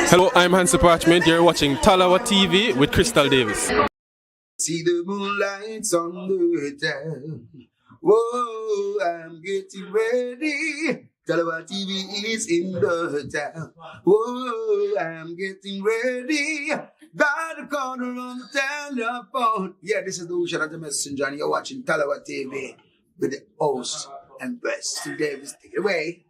Hello, I'm Hansi Parchment. You're watching Talawa TV with Crystal Davis. See the moonlights on the town. Whoa, I'm getting ready. Talawa TV is in the town. Whoa, I'm getting ready. Got a corner on the telephone. Yeah, this is the Ocean of the Messenger, and you're watching Talawa TV with the host and best Davis. Take it away.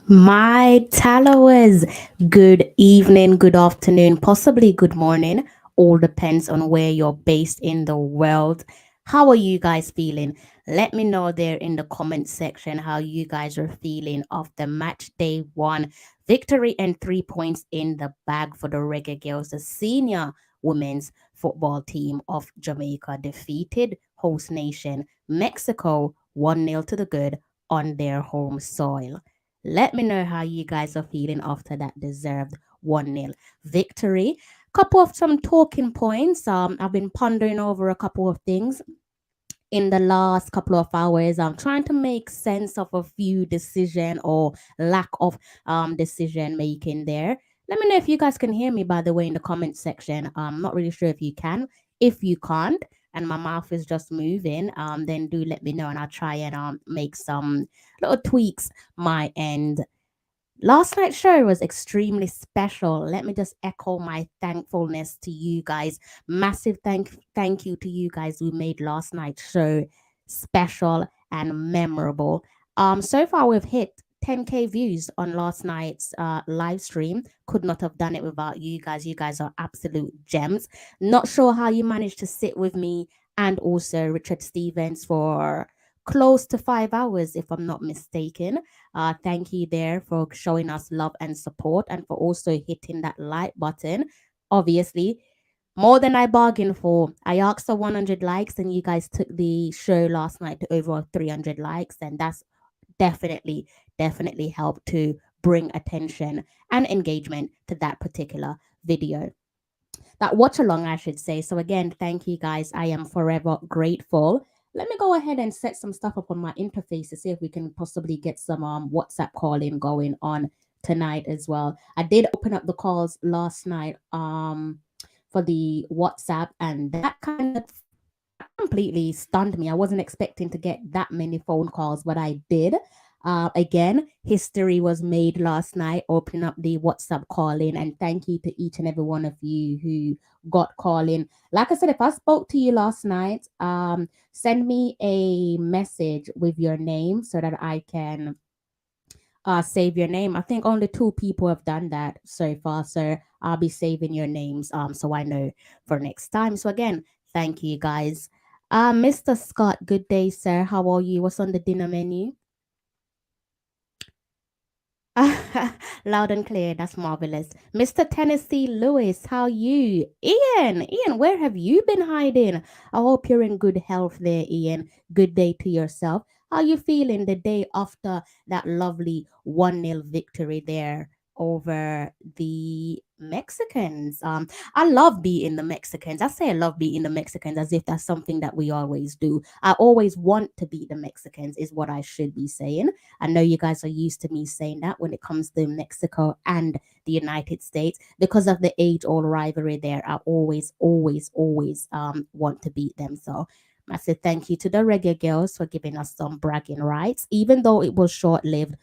My followers, good evening, good afternoon, possibly good morning. All depends on where you're based in the world. How are you guys feeling? Let me know there in the comment section how you guys are feeling after match day one. Victory and 3 points in the bag for the Reggae Girlz, the senior women's football team of Jamaica, defeated host nation Mexico 1-0 to the good on their home soil. Let me know how you guys are feeling after that deserved 1-0 victory. Couple of some talking points. I've been pondering over a couple of things in the last couple of hours. I'm trying to make sense of a few decision or lack of decision making there. Let me know if you guys can hear me, by the way, in the comment section. I'm not really sure if you can. If you can't, and my mouth is just moving, then do let me know, and I'll try and make some little tweaks my end. Last night's show was extremely special. Let me just echo my thankfulness to you guys. Massive thank you to you guys who made last night's show special and memorable. So far we've hit 10k views on last night's live stream. Could not have done it without you guys. You guys are absolute gems. Not sure how you managed to sit with me and also Richard Stevens for close to 5 hours, if I'm not mistaken. Thank you there for showing us love and support and for also hitting that like button. Obviously, more than I bargained for. I asked for 100 likes and you guys took the show last night to over 300 likes. And that's definitely helped to bring attention and engagement to that particular video. That watch along, I should say. So again, thank you guys. I am forever grateful. Let me go ahead and set some stuff up on my interface to see if we can possibly get some WhatsApp calling going on tonight as well. I did open up the calls last night for the WhatsApp, and that kind of completely stunned me. I wasn't expecting to get that many phone calls, but I did. Again, history was made last night, opening up the WhatsApp calling, and thank you to each and every one of you who got calling. Like I said, if I spoke to you last night, send me a message with your name so that I can save your name. I think only 2 people have done that so far, so I'll be saving your names so I know for next time. So again, thank you guys. Mr. Scott, good day, sir. How are you? What's on the dinner menu? Loud and clear. That's marvelous. Mr. Tennessee Lewis, how you? Ian, where have you been hiding? I hope you're in good health there, Ian. Good day to yourself. How you feeling the day after that lovely 1-0 victory there over the Mexicans? I love beating the Mexicans. I say I love beating the Mexicans as if that's something that we always do. I always want to beat the Mexicans, is what I should be saying. I know you guys are used to me saying that when it comes to Mexico and the United States because of the age-old rivalry there. I always want to beat them. So massive thank you to the Reggae Girlz for giving us some bragging rights, even though it was short-lived.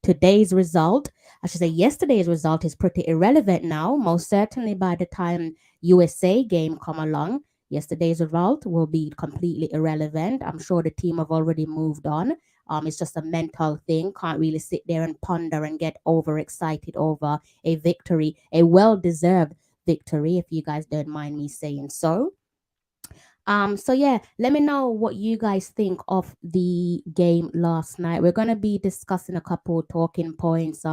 Today's result, I should say yesterday's result, is pretty irrelevant now. Most certainly by the time USA game come along, yesterday's result will be completely irrelevant. I'm sure the team have already moved on. It's just a mental thing. Can't really sit there and ponder and get overexcited over a victory, a well-deserved victory, if you guys don't mind me saying so. So yeah, let me know what you guys think of the game last night. We're gonna be discussing a couple talking points.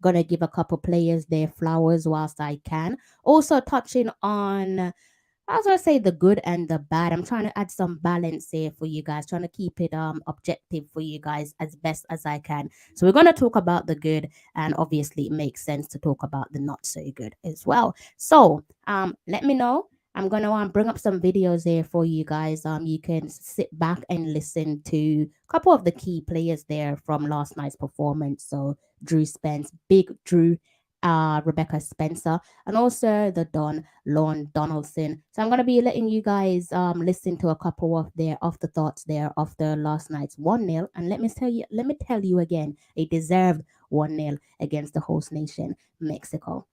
Gonna give a couple players their flowers whilst I can. Also touching on, I was gonna say the good and the bad. I'm trying to add some balance here for you guys, trying to keep it objective for you guys as best as I can. So we're gonna talk about the good, and obviously it makes sense to talk about the not so good as well. So let me know. I'm gonna bring up some videos here for you guys. You can sit back and listen to a couple of the key players there from last night's performance. So Drew Spence, Big Drew, Rebecca Spencer, and also the Don Lorne Donaldson. So I'm gonna be letting you guys listen to a couple of their afterthoughts there after last night's 1-0. And let me tell you again, a deserved 1-0 against the host nation, Mexico.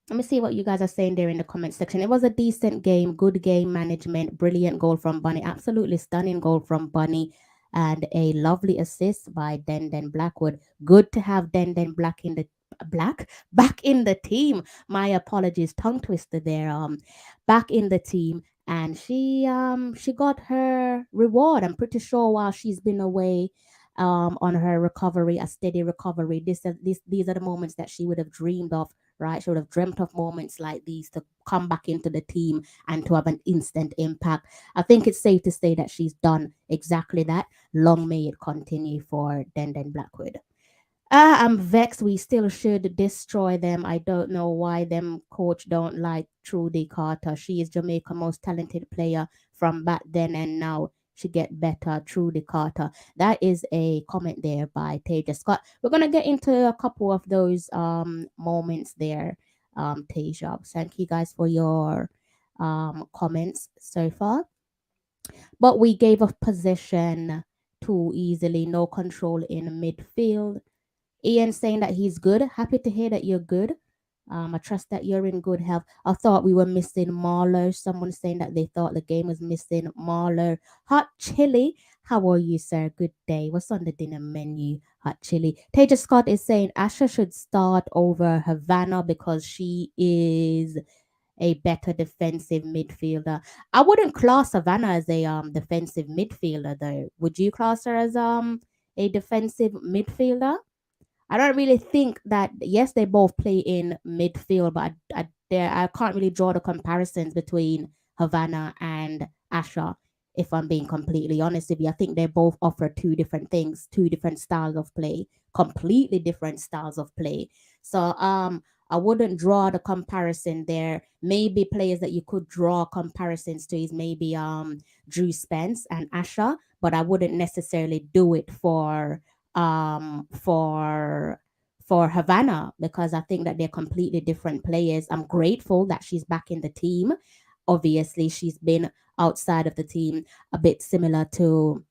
Let me see what you guys are saying there in the comment section. It was a decent game, good game management, brilliant goal from Bunny, absolutely stunning goal from Bunny, and a lovely assist by Den Blackwood. Good to have Den Black in the black back in the team. My apologies, tongue twister there. Back in the team, and she got her reward. I'm pretty sure while she's been away on her recovery, a steady recovery. These are the moments that she would have dreamed of, right? She would have dreamt of moments like these to come back into the team and to have an instant impact. I think it's safe to say that she's done exactly that. Long may it continue for Den Blackwood. I'm vexed. We still should destroy them. I don't know why them coach don't like Trudy Carter. She is Jamaica most talented player from back then and now. She get better, Trudy Carter. That is a comment there by Taja Scott. We're gonna get into a couple of those moments there, Taja. Thank you guys for your comments so far. But we gave up possession too easily, no control in midfield. Ian saying that he's good. Happy to hear that you're good. I trust that you're in good health. I thought we were missing Marlo. Someone saying that they thought the game was missing Marlo. Hot chili. How are you, sir? Good day. What's on the dinner menu? Hot chili. Taja Scott is saying Asha should start over Havana because she is a better defensive midfielder. I wouldn't class Savannah as a defensive midfielder though. Would you class her as a defensive midfielder? I don't really think that. Yes, they both play in midfield, but I can't really draw the comparisons between Havana and Asha. If I'm being completely honest with you, I think they both offer two different things, two different styles of play, completely different styles of play. So I wouldn't draw the comparison there. Maybe players that you could draw comparisons to is maybe Drew Spence and Asha, but I wouldn't necessarily do it um for for Havana because I think that they're completely different players. I'm grateful that she's back in the team. Obviously, she's been outside of the team a bit similar to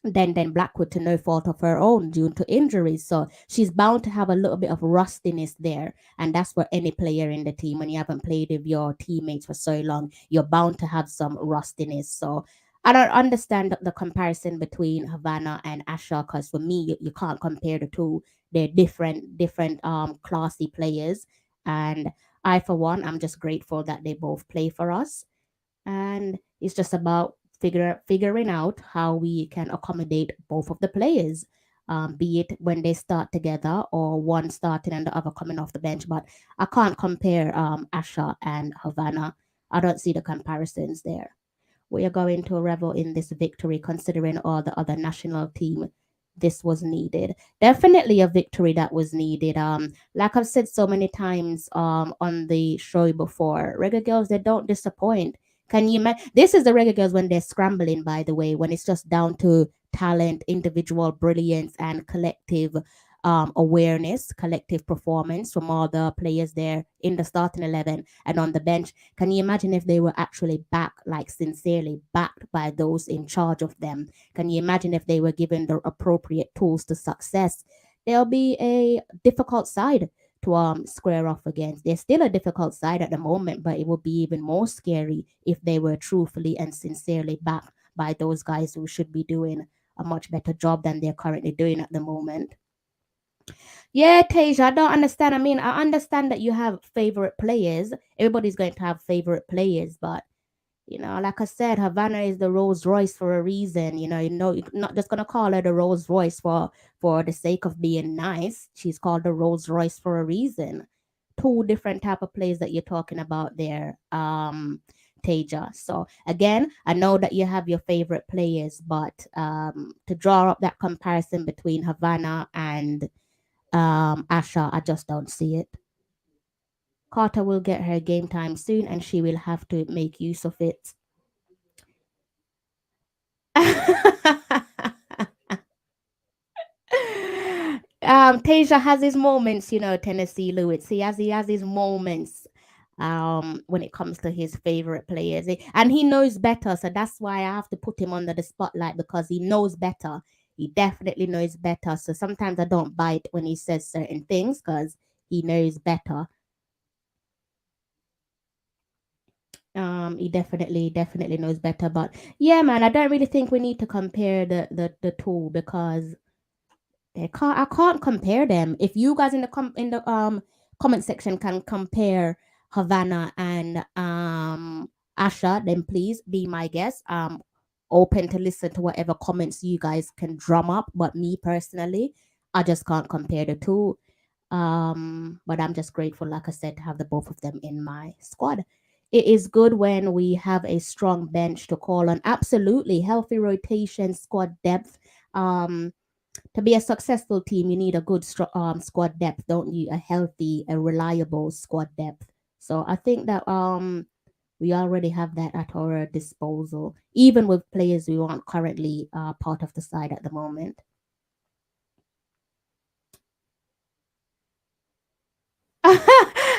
then Blackwood to no fault of her own due to injuries. So she's bound to have a little bit of rustiness there. And that's for any player in the team. When you haven't played with your teammates for so long, you're bound to have some rustiness. So I don't understand the comparison between Havana and Asha because for me, you can't compare the two. They're different classy players. And I, for one, I'm just grateful that they both play for us, and it's just about figuring out how we can accommodate both of the players, be it when they start together or one starting and the other coming off the bench. But I can't compare Asha and Havana. I don't see the comparisons there. We are going to revel in this victory, considering all the other national team. This was needed. Definitely a victory that was needed. Like I've said so many times on the show before, Reggae Girls, they don't disappoint. Can you imagine? This is the Reggae Girls when they're scrambling, by the way, when it's just down to talent, individual brilliance, and collective awareness, collective performance from all the players there in the starting 11 and on the bench. Can you imagine if they were actually backed, like sincerely backed by those in charge of them? Can you imagine if they were given the appropriate tools to success? There'll be a difficult side to square off against. They're still a difficult side at the moment, but it would be even more scary if they were truthfully and sincerely backed by those guys who should be doing a much better job than they're currently doing at the moment. Yeah, Tasia, I don't understand. I mean, I understand that you have favorite players. Everybody's going to have favorite players, but like I said, Havana is the Rolls Royce for a reason. You're not just gonna call her the Rolls Royce for the sake of being nice. She's called the Rolls Royce for a reason. Two different type of players that you're talking about there, Taja. So again, I know that you have your favorite players, but to draw up that comparison between Havana and Asha, I just don't see it. Carter will get her game time soon and she will have to make use of it. Tasia has his moments, Tennessee Lewis. He has his moments when it comes to his favorite players. And he knows better, so that's why I have to put him under the spotlight because he knows better. He definitely knows better. So sometimes I don't bite when he says certain things because he knows better. He definitely knows better. But yeah, man, I don't really think we need to compare the two because I can't compare them. If you guys in the comment section can compare Havana and Asha, then please be my guest. Open to listen to whatever comments you guys can drum up. But me personally, I just can't compare the two. But I'm just grateful, like I said, to have the both of them in my squad. It is good when we have a strong bench to call on. Absolutely, healthy rotation, squad depth. To be a successful team, you need a good squad depth, don't you? A healthy, a reliable squad depth. So I think that we already have that at our disposal, even with players who aren't currently part of the side at the moment.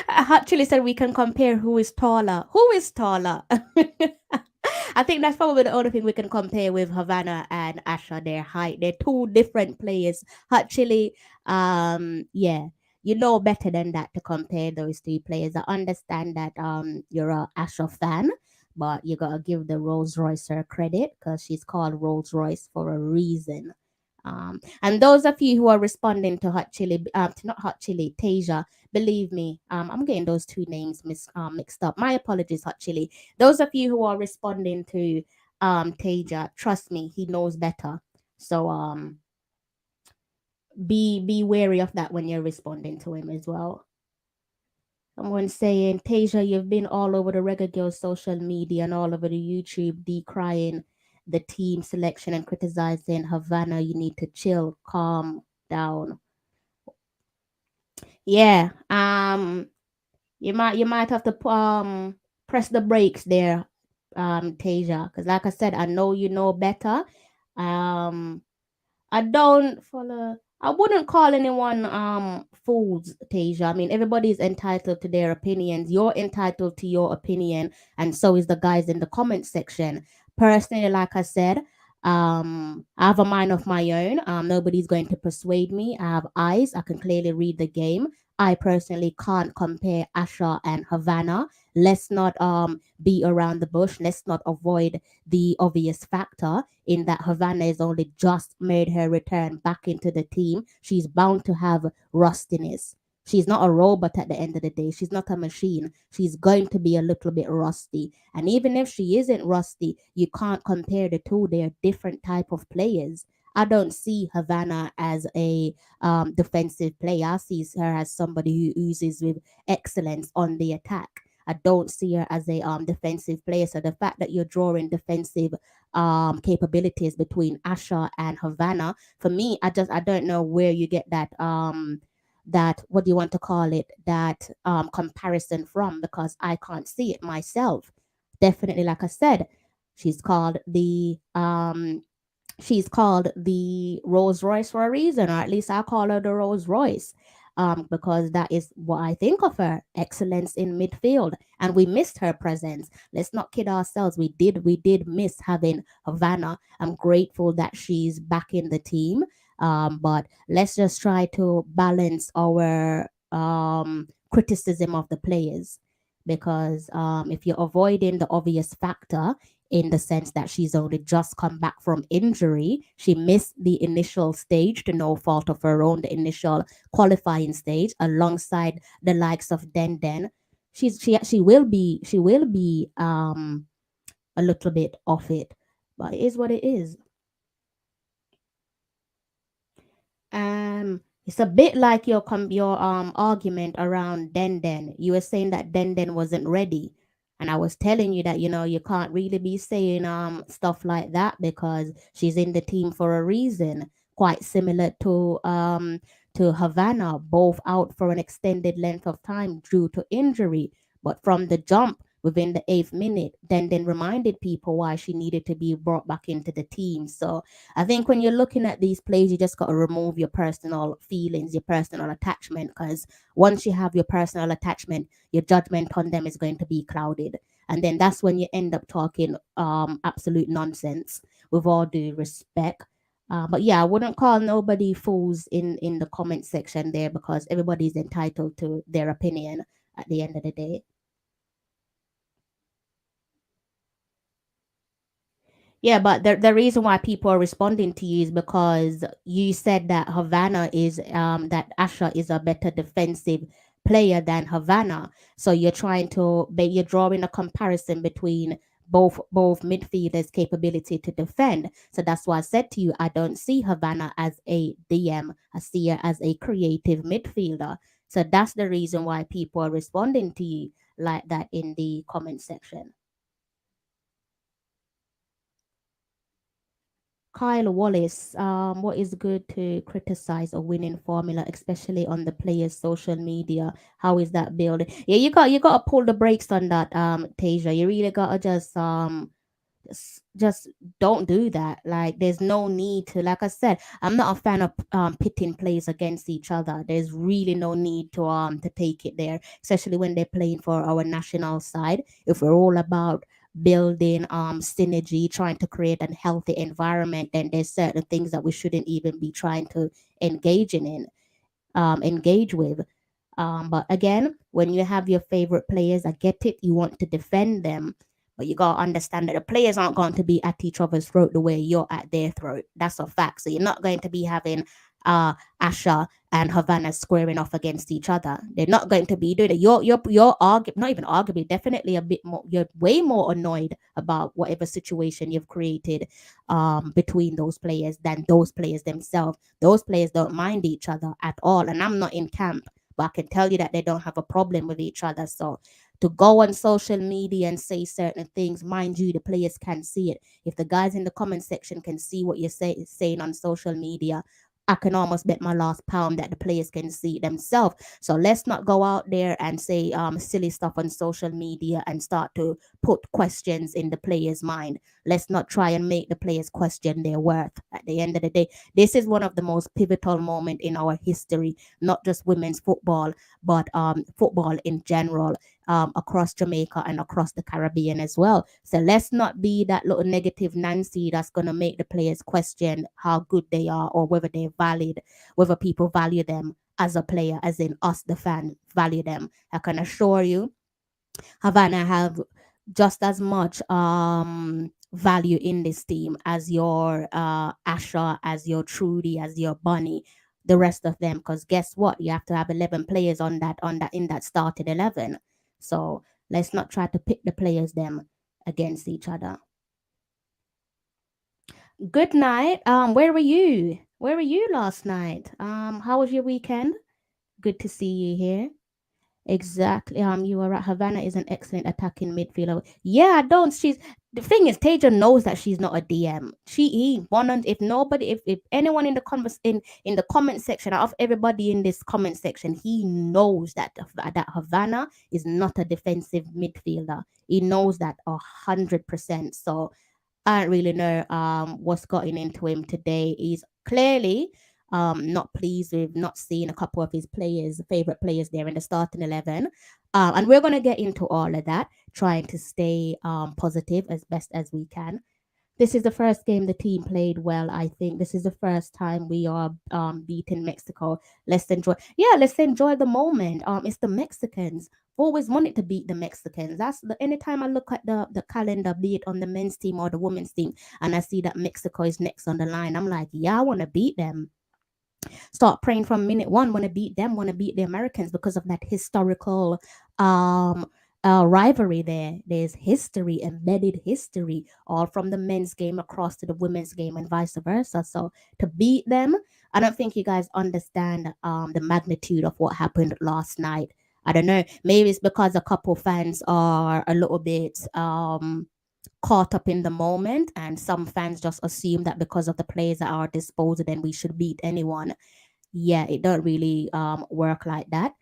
Actually said we can compare who is taller. Who is taller? I think that's probably the only thing we can compare with Havana and Asha, their height. They're two different players. Actually, yeah, you know better than that to compare those two players. I understand that you're a Asha fan, but you gotta give the Rolls Royce her credit because she's called Rolls Royce for a reason. And those of you who are responding to Hot Chili, to not Hot Chili, Tasia, believe me, I'm getting those two names mixed up. My apologies, Hot Chili. Those of you who are responding to Tasia, trust me, he knows better. So be wary of that when you're responding to him as well. Someone saying, Tasia, you've been all over the Reggae Girlz social media and all over the YouTube decrying the team selection and criticizing Havana. You need to chill, calm down. Yeah. You might have to press the brakes there, Tasia, because like I said, I know you know better. Um, I don't follow. I wouldn't call anyone fools, Tasia. I mean, everybody's entitled to their opinions. You're entitled to your opinion, and so is the guys in the comment section. Personally, like I said, I have a mind of my own. Nobody's going to persuade me. I have eyes. I can clearly read the game. I personally can't compare Asha and Havana. Let's not be around the bush. Let's not avoid the obvious factor in that Havana has only just made her return back into the team. She's bound to have rustiness. She's not a robot at the end of the day. She's not a machine. She's going to be a little bit rusty. And even if she isn't rusty, you can't compare the two. They're different type of players. I don't see Havana as a defensive player. I see her as somebody who oozes with excellence on the attack. I don't see her as a defensive player. So the fact that you're drawing defensive capabilities between Asha and Havana, for me, I don't know where you get that what do you want to call it, that comparison from, because I can't see it myself. Definitely, like I said, she's called the Rolls Royce for a reason, or at least I call her the Rolls Royce, because that is what I think of her, excellence in midfield, and we missed her presence. Let's not kid ourselves. We did miss having Havana. I'm grateful that she's back in the team, but let's just try to balance our criticism of the players, because if you're avoiding the obvious factor, in the sense that she's only just come back from injury. She missed the initial stage to no fault of her own, the initial qualifying stage, alongside the likes of Den Den. She will be a little bit off it, but it is what it is. It's a bit like your argument around Den Den. You were saying that Den Den wasn't ready. And I was telling you that, you can't really be saying stuff like that because she's in the team for a reason. quite similar to Havana, both out for an extended length of time due to injury. But from the jump, within the eighth minute, then reminded people why she needed to be brought back into the team. So I think when you're looking at these plays, you just got to remove your personal feelings, your personal attachment, because once you have your personal attachment, your judgment on them is going to be clouded. And then that's when you end up talking absolute nonsense, with all due respect. But yeah, I wouldn't call nobody fools in the comment section there, because everybody's entitled to their opinion at the end of the day. Yeah, but the reason why people are responding to you is because you said that Havana is that Asha is a better defensive player than Havana. So you're trying to you're drawing a comparison between both midfielders' capability to defend. So that's why I said to you, I don't see Havana as a DM. I see her as a creative midfielder. So that's the reason why people are responding to you like that in the comment section. Kyle Wallace, what is good to criticize a winning formula, especially on the players' social media? How is that building? Yeah, you got to pull the brakes on that, Tasia. You really got to just don't do that. Like, there's no need to. Like I said, I'm not a fan of pitting players against each other. There's really no need to take it there, especially when they're playing for our national side. If we're all about building synergy, trying to create a healthy environment, then there's certain things that we shouldn't even be trying to engage with. But again, when you have your favorite players, I get it, you want to defend them, but you gotta understand that the players aren't going to be at each other's throat the way you're at their throat. That's a fact. So you're not going to be having Asha and Havana squaring off against each other. They're not going to be doing it. You're not even arguably, definitely a bit more. You're way more annoyed about whatever situation you've created between those players than those players themselves. Those players don't mind each other at all, and I'm not in camp, but I can tell you that they don't have a problem with each other. So to go on social media and say certain things, mind you, the players can see it. If the guys in the comment section can see what you're saying on social media, I can almost bet my last pound that the players can see it themselves. So let's not go out there and say silly stuff on social media and start to put questions in the players' mind. Let's not try and make the players question their worth. At the end of the day, this is one of the most pivotal moments in our history, not just women's football, but football in general, across Jamaica and across the Caribbean as well. So let's not be that little negative Nancy that's going to make the players question how good they are, or whether they're valid, whether people value them as a player, as in us, the fan, value them. I can assure you, Havana have just as much value in this team as your Asha, as your Trudy, as your Bunny, the rest of them. Because guess what? You have to have 11 players on that in that starting 11. So let's not try to pit the players them against each other. Good night. Where were you? Where were you last night? How was your weekend? Good to see you here. Exactly. You are right. Havana is an excellent attacking midfielder. Yeah, I don't. She's the thing is, Taja knows that she's not a DM. If nobody, if anyone in the in the comment section, out of everybody in this comment section, he knows that Havana is not a defensive midfielder. He knows that 100%. So I don't really know what's gotten into him today. He's clearly not pleased with not seeing a couple of his favorite players there in the starting 11. And we're going to get into all of that, trying to stay positive as best as we can. This is the first game the team played well. I think this is the first time we are beating Mexico. Let's enjoy the moment. It's the Mexicans. Always wanted to beat the Mexicans. Anytime I look at the calendar, be it on the men's team or the women's team, and I see that Mexico is next on the line, I'm like, yeah, I want to beat them. Start praying from minute one. Want to beat them. Want to beat the Americans because of that historical um rivalry there. There's history, embedded history, all from the men's game across to the women's game and vice versa. So to beat them, I don't think you guys understand the magnitude of what happened last night. I don't know. Maybe it's because a couple fans are a little bit caught up in the moment, and some fans just assume that because of the players at our disposal, then we should beat anyone. Yeah, it don't really work like that.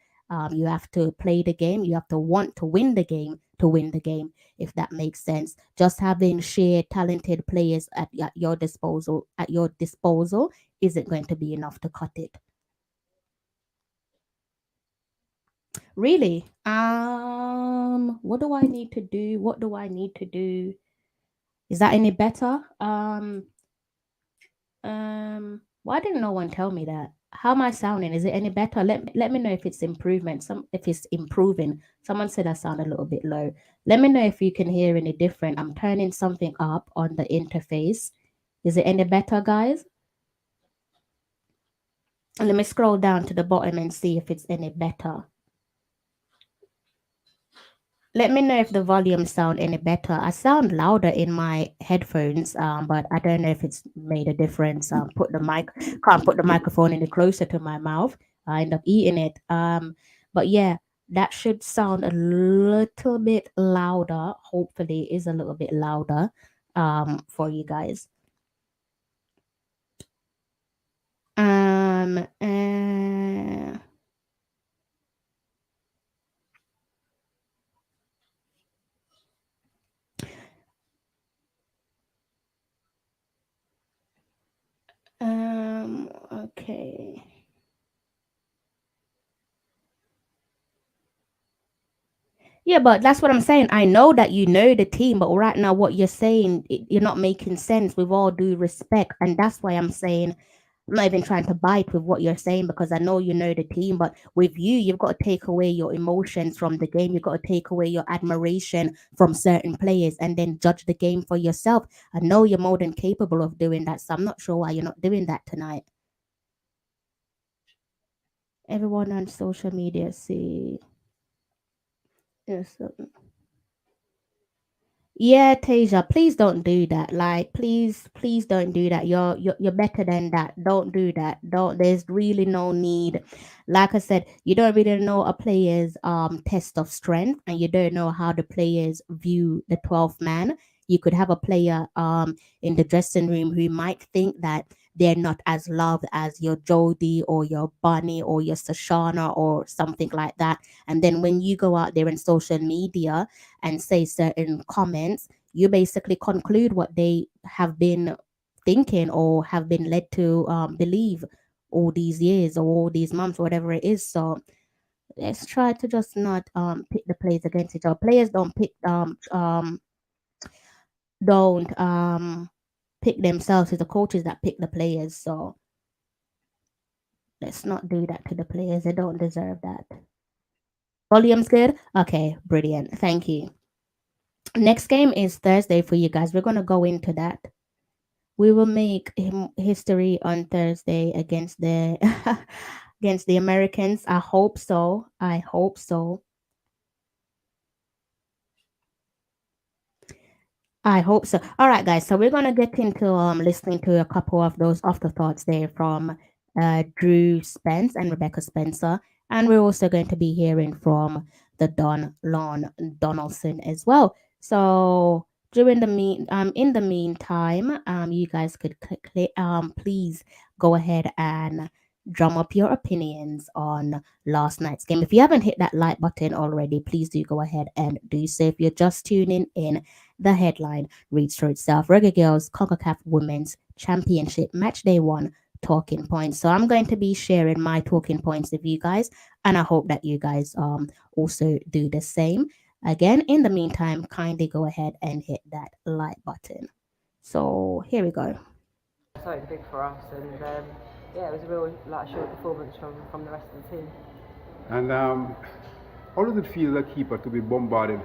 You have to play the game. You have to want to win the game to win the game, if that makes sense. Just having sheer talented players at your disposal isn't going to be enough to cut it. Really? What do I need to do? What do I need to do? Is that any better? Why didn't no one tell me that? How am I sounding? Is it any better? Let me know if it's improvement. If it's improving. Someone said I sound a little bit low. Let me know if you can hear any different. I'm turning something up on the interface. Is it any better, guys? Let me scroll down to the bottom and see if it's any better. Let me know if the volume sound any better. I sound louder in my headphones, but I don't know if it's made a difference. Can't put the microphone any closer to my mouth. I end up eating it. But yeah, that should sound a little bit louder. Hopefully, it is a little bit louder, for you guys. Um, uh, okay. Yeah, but that's what I'm saying. I know that you know the team, but right now, what you're saying, you're not making sense with all due respect. And that's why I'm saying, I'm not even trying to bite with what you're saying because I know you know the team. But with you, you've got to take away your emotions from the game. You've got to take away your admiration from certain players and then judge the game for yourself. I know you're more than capable of doing that. So I'm not sure why you're not doing that tonight. Everyone on social media, see. Yes. Yeah, Tasia, please don't do that. Like, please don't do that. You're better than that. Don't do that. Don't. There's really no need. Like I said, you don't really know a player's test of strength, and you don't know how the players view the 12th man. You could have a player in the dressing room who might think that they're not as loved as your Jody or your Bunny or your Sashana or something like that. And then when you go out there in social media and say certain comments, you basically conclude what they have been thinking or have been led to believe all these years or all these months, whatever it is. So let's try to just not pick the players against each other. Players don't pick themselves. It's the coaches that pick the players. So let's not do that to the players. They don't deserve that. Volume's good. Okay, brilliant. Thank you. Next game is Thursday for you guys. We're gonna go into that. We will make history on Thursday against the against the Americans. I hope so. I hope so. I hope so. All right, guys. So we're gonna get into listening to a couple of those afterthoughts there from Drew Spence and Rebecca Spencer, and we're also going to be hearing from the Don Lon Donaldson as well. So during in the meantime, you guys could please go ahead and drum up your opinions on last night's game. If you haven't hit that like button already, please do go ahead and do so. If you're just tuning in, the headline reads for itself. Reggae Girlz Concacaf Women's Championship Match Day 1 talking points. So I'm going to be sharing my talking points with you guys, and I hope that you guys also do the same. Again, in the meantime, kindly go ahead and hit that like button. So here we go. Something big for us, and yeah, it was a real short performance from the rest of the team. And how does it feel as a keeper to be bombarded?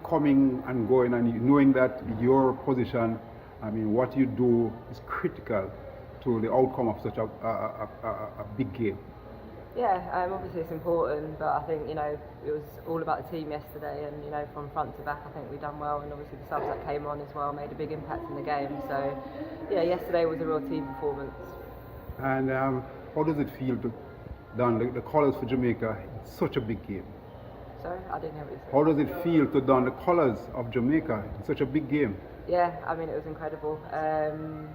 Coming and going, and knowing that your position, what you do is critical to the outcome of such a big game. Yeah, obviously it's important, but I think it was all about the team yesterday, and from front to back, I think we done well, and obviously the subs that came on as well made a big impact in the game. So yeah, yesterday was a real team performance. And how does it feel to don the colours for Jamaica in such a big game? Sorry, I didn't hear what you said. How does it feel to don the colours of Jamaica in such a big game? Yeah, I mean it was incredible.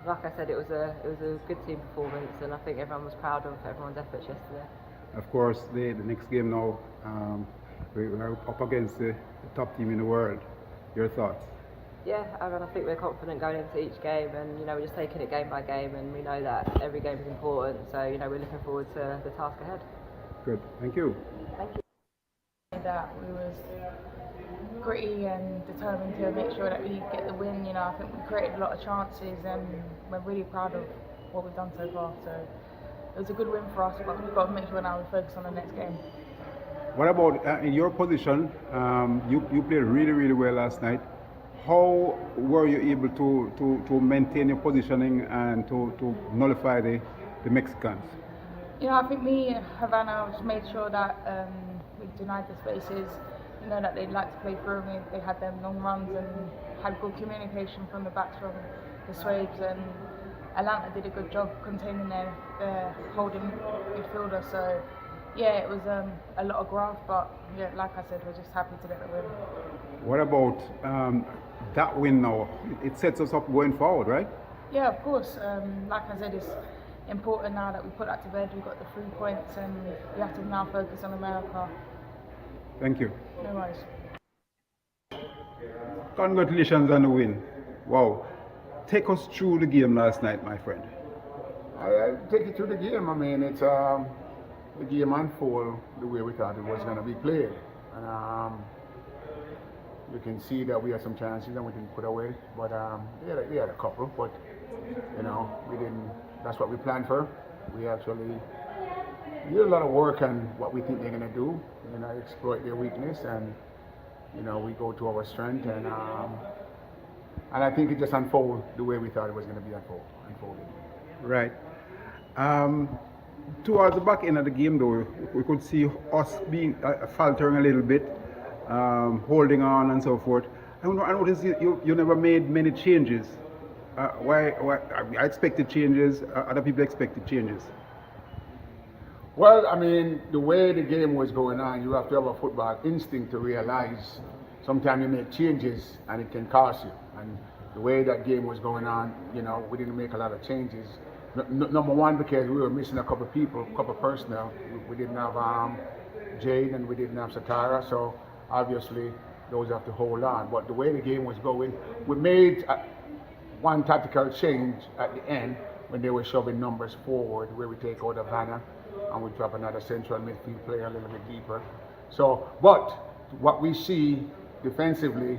Like I said, it was a good team performance, and I think everyone was proud of everyone's efforts yesterday. Of course, the next game now, we're up against the top team in the world. Your thoughts? Yeah, I mean I think we're confident going into each game, and you know we're just taking it game by game, and we know that every game is important. So you know we're looking forward to the task ahead. Good, thank you. Thank you. That we was gritty and determined to make sure that we get the win. You know, I think we created a lot of chances, and we're really proud of what we've done so far. So it was a good win for us, but we've got to make sure now we focus on the next game. What about in your position? You played really well last night. How were you able to maintain your positioning and to nullify the Mexicans? You know, I think me and Havana just made sure that we denied the spaces. You know, that they'd like to play through me. They had them long runs and had good communication from the backs from the Swabes, and Atlanta did a good job containing their holding midfielder. So yeah, it was a lot of graft, but yeah, like I said, we're just happy to get the win. What about that win now? It sets us up going forward, right? Yeah, of course. Like I said, it's important now that we put that to bed. We've got the 3 points, and we have to now focus on America. Thank you. No worries. Congratulations on the win. Wow. Take us through the game last night, my friend. I take you through the game. I mean, it's the game unfolded the way we thought it was going to be played. And you can see that we had some chances that we didn't put away. But we had a couple, but you know, we didn't. That's what we planned for. We did a lot of work on what we think they're going to do. You know, exploit their weakness, and you know, we go to our strength, and I think it just unfolded the way we thought it was going to be unfolded. Right. Towards the back end of the game, though, we could see us being faltering a little bit, holding on and so forth. I noticed you never made many changes. Why? I expected changes. Other people expected changes. Well, I mean, the way the game was going on, you have to have a football instinct to realize sometimes you make changes and it can cost you. And the way that game was going on, you know, we didn't make a lot of changes. Number one, because we were missing a couple of personnel. We didn't have Jade and we didn't have Satara, so obviously those have to hold on. But the way the game was going, we made one tactical change at the end when they were shoving numbers forward, where we take out Havana and we drop another central midfield player a little bit deeper. So, but what we see defensively,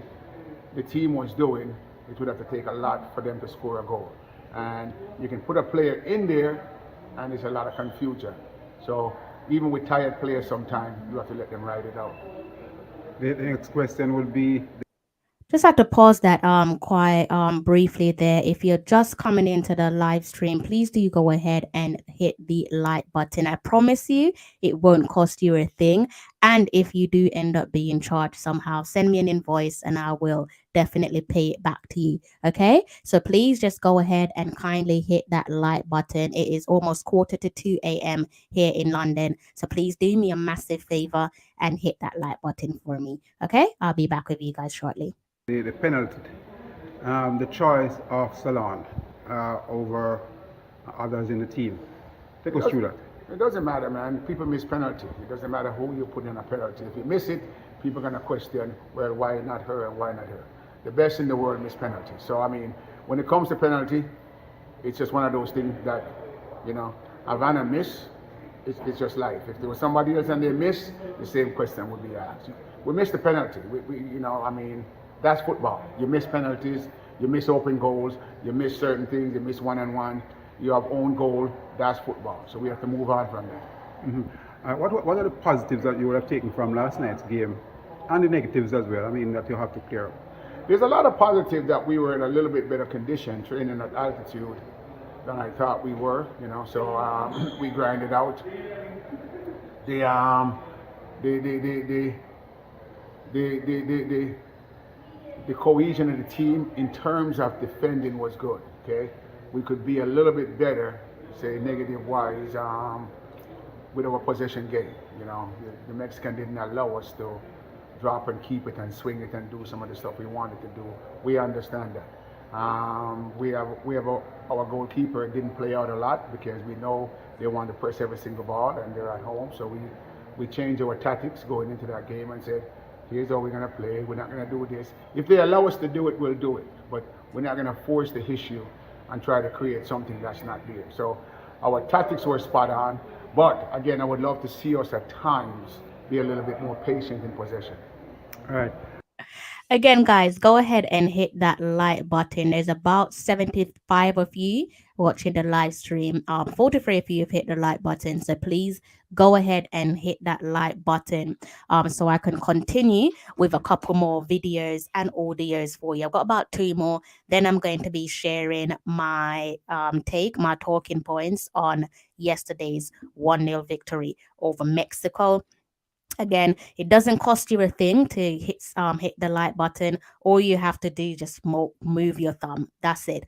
the team was doing, it would have to take a lot for them to score a goal. And you can put a player in there and there's a lot of confusion. So even with tired players sometimes, you have to let them ride it out. The next question will be... Just have to pause that quite briefly there. If you're just coming into the live stream, please do go ahead and hit the like button. I promise you it won't cost you a thing. And if you do end up being charged somehow, send me an invoice and I will definitely pay it back to you. Okay, so please just go ahead and kindly hit that like button. It is almost 1:45 a.m. here in London, so please do me a massive favor and hit that like button for me. Okay, I'll be back with you guys shortly. The penalty, the choice of Salon over others in the team. Take us through that. It doesn't matter, man. People miss penalty. It doesn't matter who you put in a penalty. If you miss it, people are going to question, well, why not her and why not her? The best in the world miss penalty. So, I mean, when it comes to penalty, it's just one of those things that, you know, Havana miss, it's just life. If there was somebody else and they miss, the same question would be asked. We missed the penalty. We you know, I mean, that's football. You miss penalties, you miss open goals, you miss certain things, you miss one-on-one, you have own goal, that's football. So we have to move on from that. Mm-hmm. What are the positives that you would have taken from last night's game, and the negatives as well, I mean, that you have to clear up? There's a lot of positive that we were in a little bit better condition, training at altitude than I thought we were, you know, so we grinded out. The cohesion of the team in terms of defending was good, okay? We could be a little bit better, say negative-wise, with our possession game, you know. The Mexican didn't allow us to drop and keep it and swing it and do some of the stuff we wanted to do. We understand that. Our goalkeeper didn't play out a lot because we know they want to press every single ball and they're at home. So we changed our tactics going into that game and said, here's how we're going to play. We're not going to do this. If they allow us to do it, we'll do it. But we're not going to force the issue and try to create something that's not there. So our tactics were spot on. But again, I would love to see us at times be a little bit more patient in possession. All right. Again, guys, go ahead and hit that like button. There's about 75 of you watching the live stream. 43 of you have hit the like button. So please go ahead and hit that like button so I can continue with a couple more videos and audios for you. I've got about 2 more. Then I'm going to be sharing my my talking points on yesterday's 1-0 victory over Mexico. Again, it doesn't cost you a thing to hit the like button. All you have to do is just move your thumb. That's it.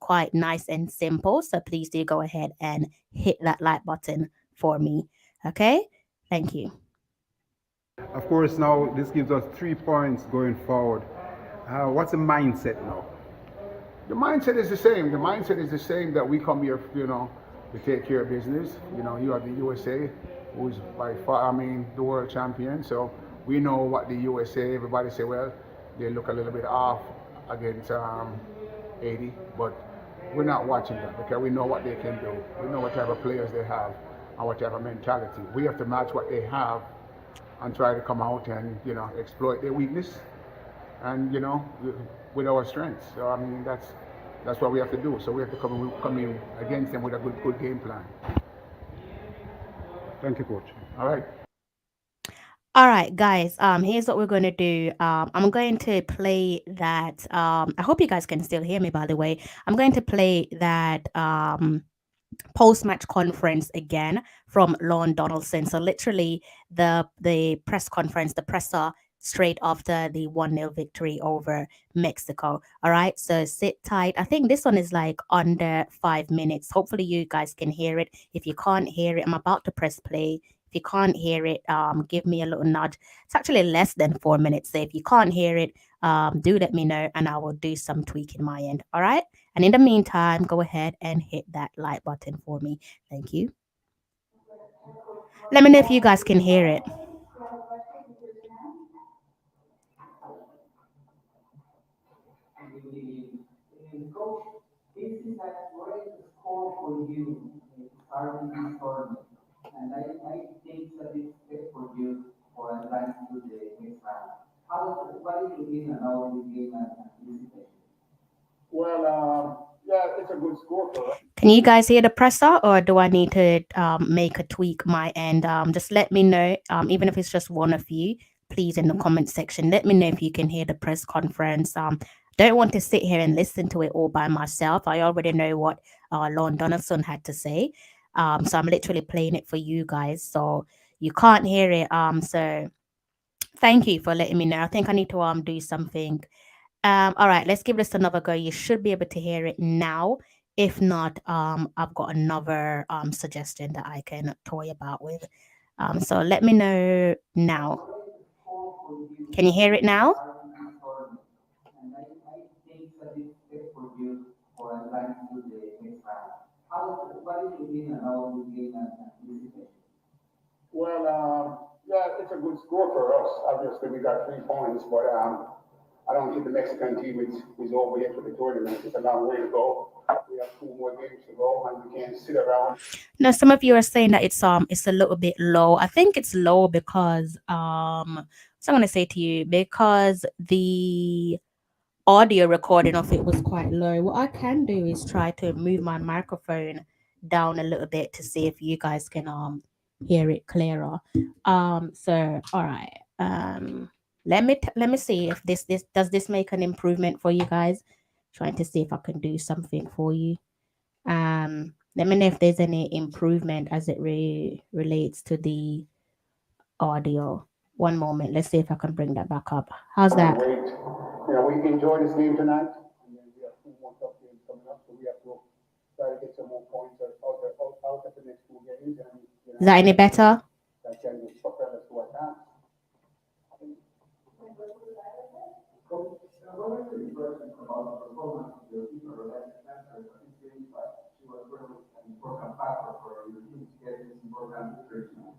Quite nice and simple. So please do go ahead and hit that like button for me. Okay, thank you. Of course, now this gives us 3 points going forward. What's the mindset now? The mindset is the same. The mindset is the same that we come here, to take care of business. You have the USA, who's by far, the world champion. So we know what the USA, everybody say, well, they look a little bit off against 80, but we're not watching that because we know what they can do. We know what type of players they have and what type of mentality. We have to match what they have and try to come out and, exploit their weakness and, with our strengths. So, that's what we have to do. So we have to come in against them with a good game plan. Thank you, Coach. All right, guys. Here's what we're going to do. I'm going to play that. I hope you guys can still hear me, by the way. I'm going to play that post-match conference again from Lon Donaldson. So literally the press conference, the presser straight after the 1-0 victory over Mexico. All right, so sit tight. I think this one is like under 5 minutes. Hopefully you guys can hear it. If you can't hear it, I'm about to press play. If you can't hear it, give me a little nudge. It's actually less than 4 minutes. So if you can't hear it, do let me know and I will do some tweaking my end. All right. And in the meantime, go ahead and hit that like button for me. Thank you. Let me know if you guys can hear it. Coach, this is a great score for you starting this tournament, and I think that it's good for you for advancing to the next round. What do you think about this game and anticipation? Well, yeah, it's a good score for us. Can you guys hear the presser, or do I need to make a tweak my end? Just let me know, even if it's just one of you, please, in the comment section. Let me know if you can hear the press conference. Don't want to sit here and listen to it all by myself. I already know what Lon Donaldson had to say. So I'm literally playing it for you guys. So you can't hear it. So thank you for letting me know. I think I need to do something. All right, let's give this another go. You should be able to hear it now. If not, I've got another suggestion that I can toy about with. So let me know now. Can you hear it now? And I think that it's good for you for advancing to the next round. What do you think about this game and anticipation? Well, yeah, it's a good score for us. Obviously, we got 3 points, but I don't think the Mexican team is over yet for the tournament. It's a long way to go. We have 2 more games to go, and we can't sit around. Now, some of you are saying that it's a little bit low. I think it's low because so I'm gonna say to you, because the audio recording of it was quite low. What I can do is try to move my microphone down a little bit to see if you guys can hear it clearer. So all right. Let me see if this does this make an improvement for you guys. Trying to see if I can do something for you. Let me know if there's any improvement as it relates to the audio. One moment. Let's see if I can bring that back up. How's that? Great. We enjoyed this game tonight, and then we have 2 more tough games coming up, so we have to try to get some more points out of the next 2 games. And, Is that any better? That can propel us to our time. was the impression about the performance of your team over the last semester, but it seems like she was really an important factor for your team to get this important victory tonight.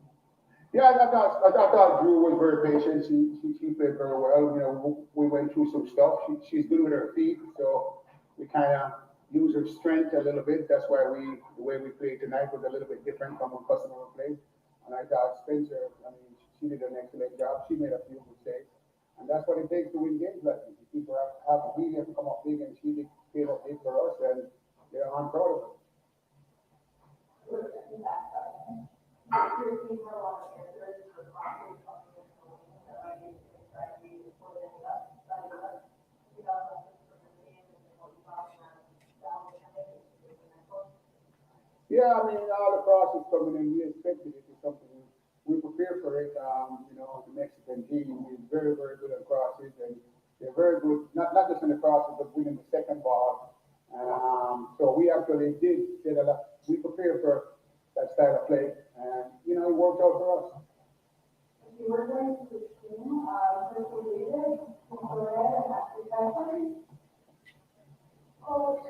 Yeah, I thought Drew was very patient. She played very well. You know, we went through some stuff. She's good with her feet, so we kind of use her strength a little bit. That's why the way we played tonight was a little bit different from what customer played. And I thought Spencer, I mean, she did an excellent job. She made a few mistakes, and that's what it takes to win games like this. People really have to come up big, and she did came up big for us, and yeah, I'm proud of her. Yeah, I mean, all the crosses coming in, we expected it. It's something we prepared for it. You know, the Mexican team is very, very good at crosses, and they're very good, not just in the crosses, but winning the second ball. So we actually did a lot. We prepared for that style of play, and you know, it worked out for us. You were going to the team, Coach,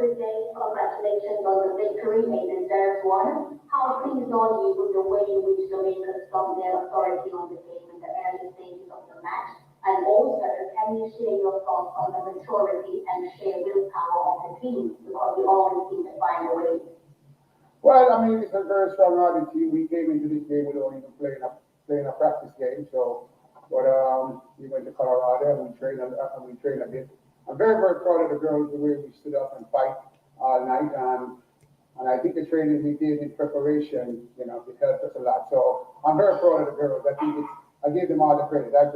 good day. Congratulations on the victory, a deserved one. How pleased are you with the way in which Jamaica stopped their authority on the game in the early stages of the match? And also, can you share your thoughts on the maturity and sheer willpower of the team? Because we always seem to find a way. Well, I mean, it's a very strong rowdy team. We came into this game without even playing a practice game. So, but we went to Colorado and we trained a bit. I'm very, very proud of the girls, the way we stood up and fight all night. And I think the training we did in preparation, you know, it helped us a lot. So I'm very proud of the girls. I gave them all the credit. I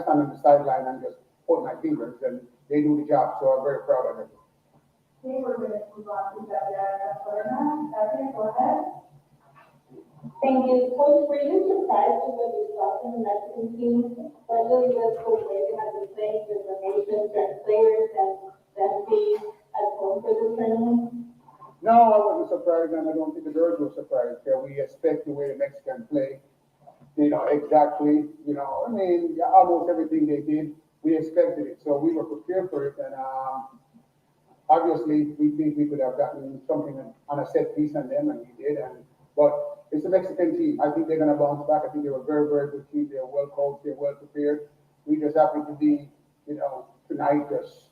stand on the sideline and just point my fingers, and they do the job. So I'm very proud of them. Okay, we're going to move on to Gabriela Corona. Gabriela, go ahead. Thank you. Coach, were you surprised with what you saw from the Mexican team? Especially with the way you have been playing with the nations and players and them being at home for the tournament? No, I wasn't surprised, and I don't think the girls were surprised. Yeah, we expect the way the Mexicans play, you know, exactly. You know, I mean, yeah, almost everything they did, we expected it. So we were prepared for it, and obviously, we think we could have gotten something on a set piece on them, and we did. But it's a Mexican team. I think they're going to bounce back. I think they're a very, very good team. They're well coached. They're well prepared. We just happened to be, you know, tonight just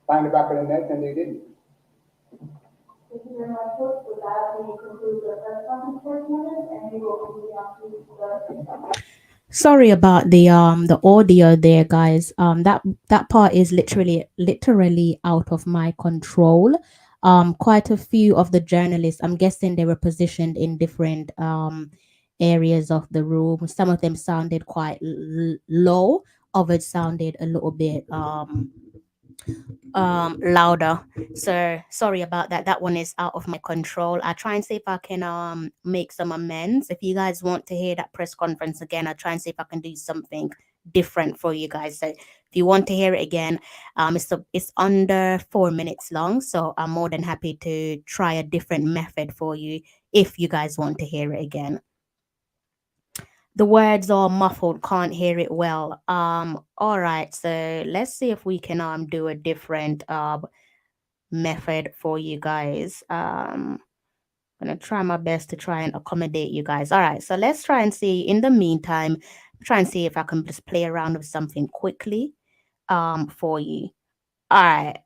find the back of the net, and they didn't. Thank you very much, Coach. With that, we conclude the press conference for tonight, and we will move on to the. Sorry about the audio there, guys. That part is literally out of my control. Quite a few of the journalists, I'm guessing they were positioned in different areas of the room. Some of them sounded quite low, others sounded a little bit louder. So sorry about that. That one is out of my control. I try and see if I can make some amends. If you guys want to hear that press conference again, I try and see if I can do something different for you guys. So if you want to hear it again, it's under 4 minutes long, so I'm more than happy to try a different method for you if you guys want to hear it again. The words are muffled, can't hear it well. All right, so let's see if we can do a different method for you guys. I'm gonna try my best to try and accommodate you guys. All right, so let's try and see. In the meantime, try and see if I can just play around with something quickly for you. All right.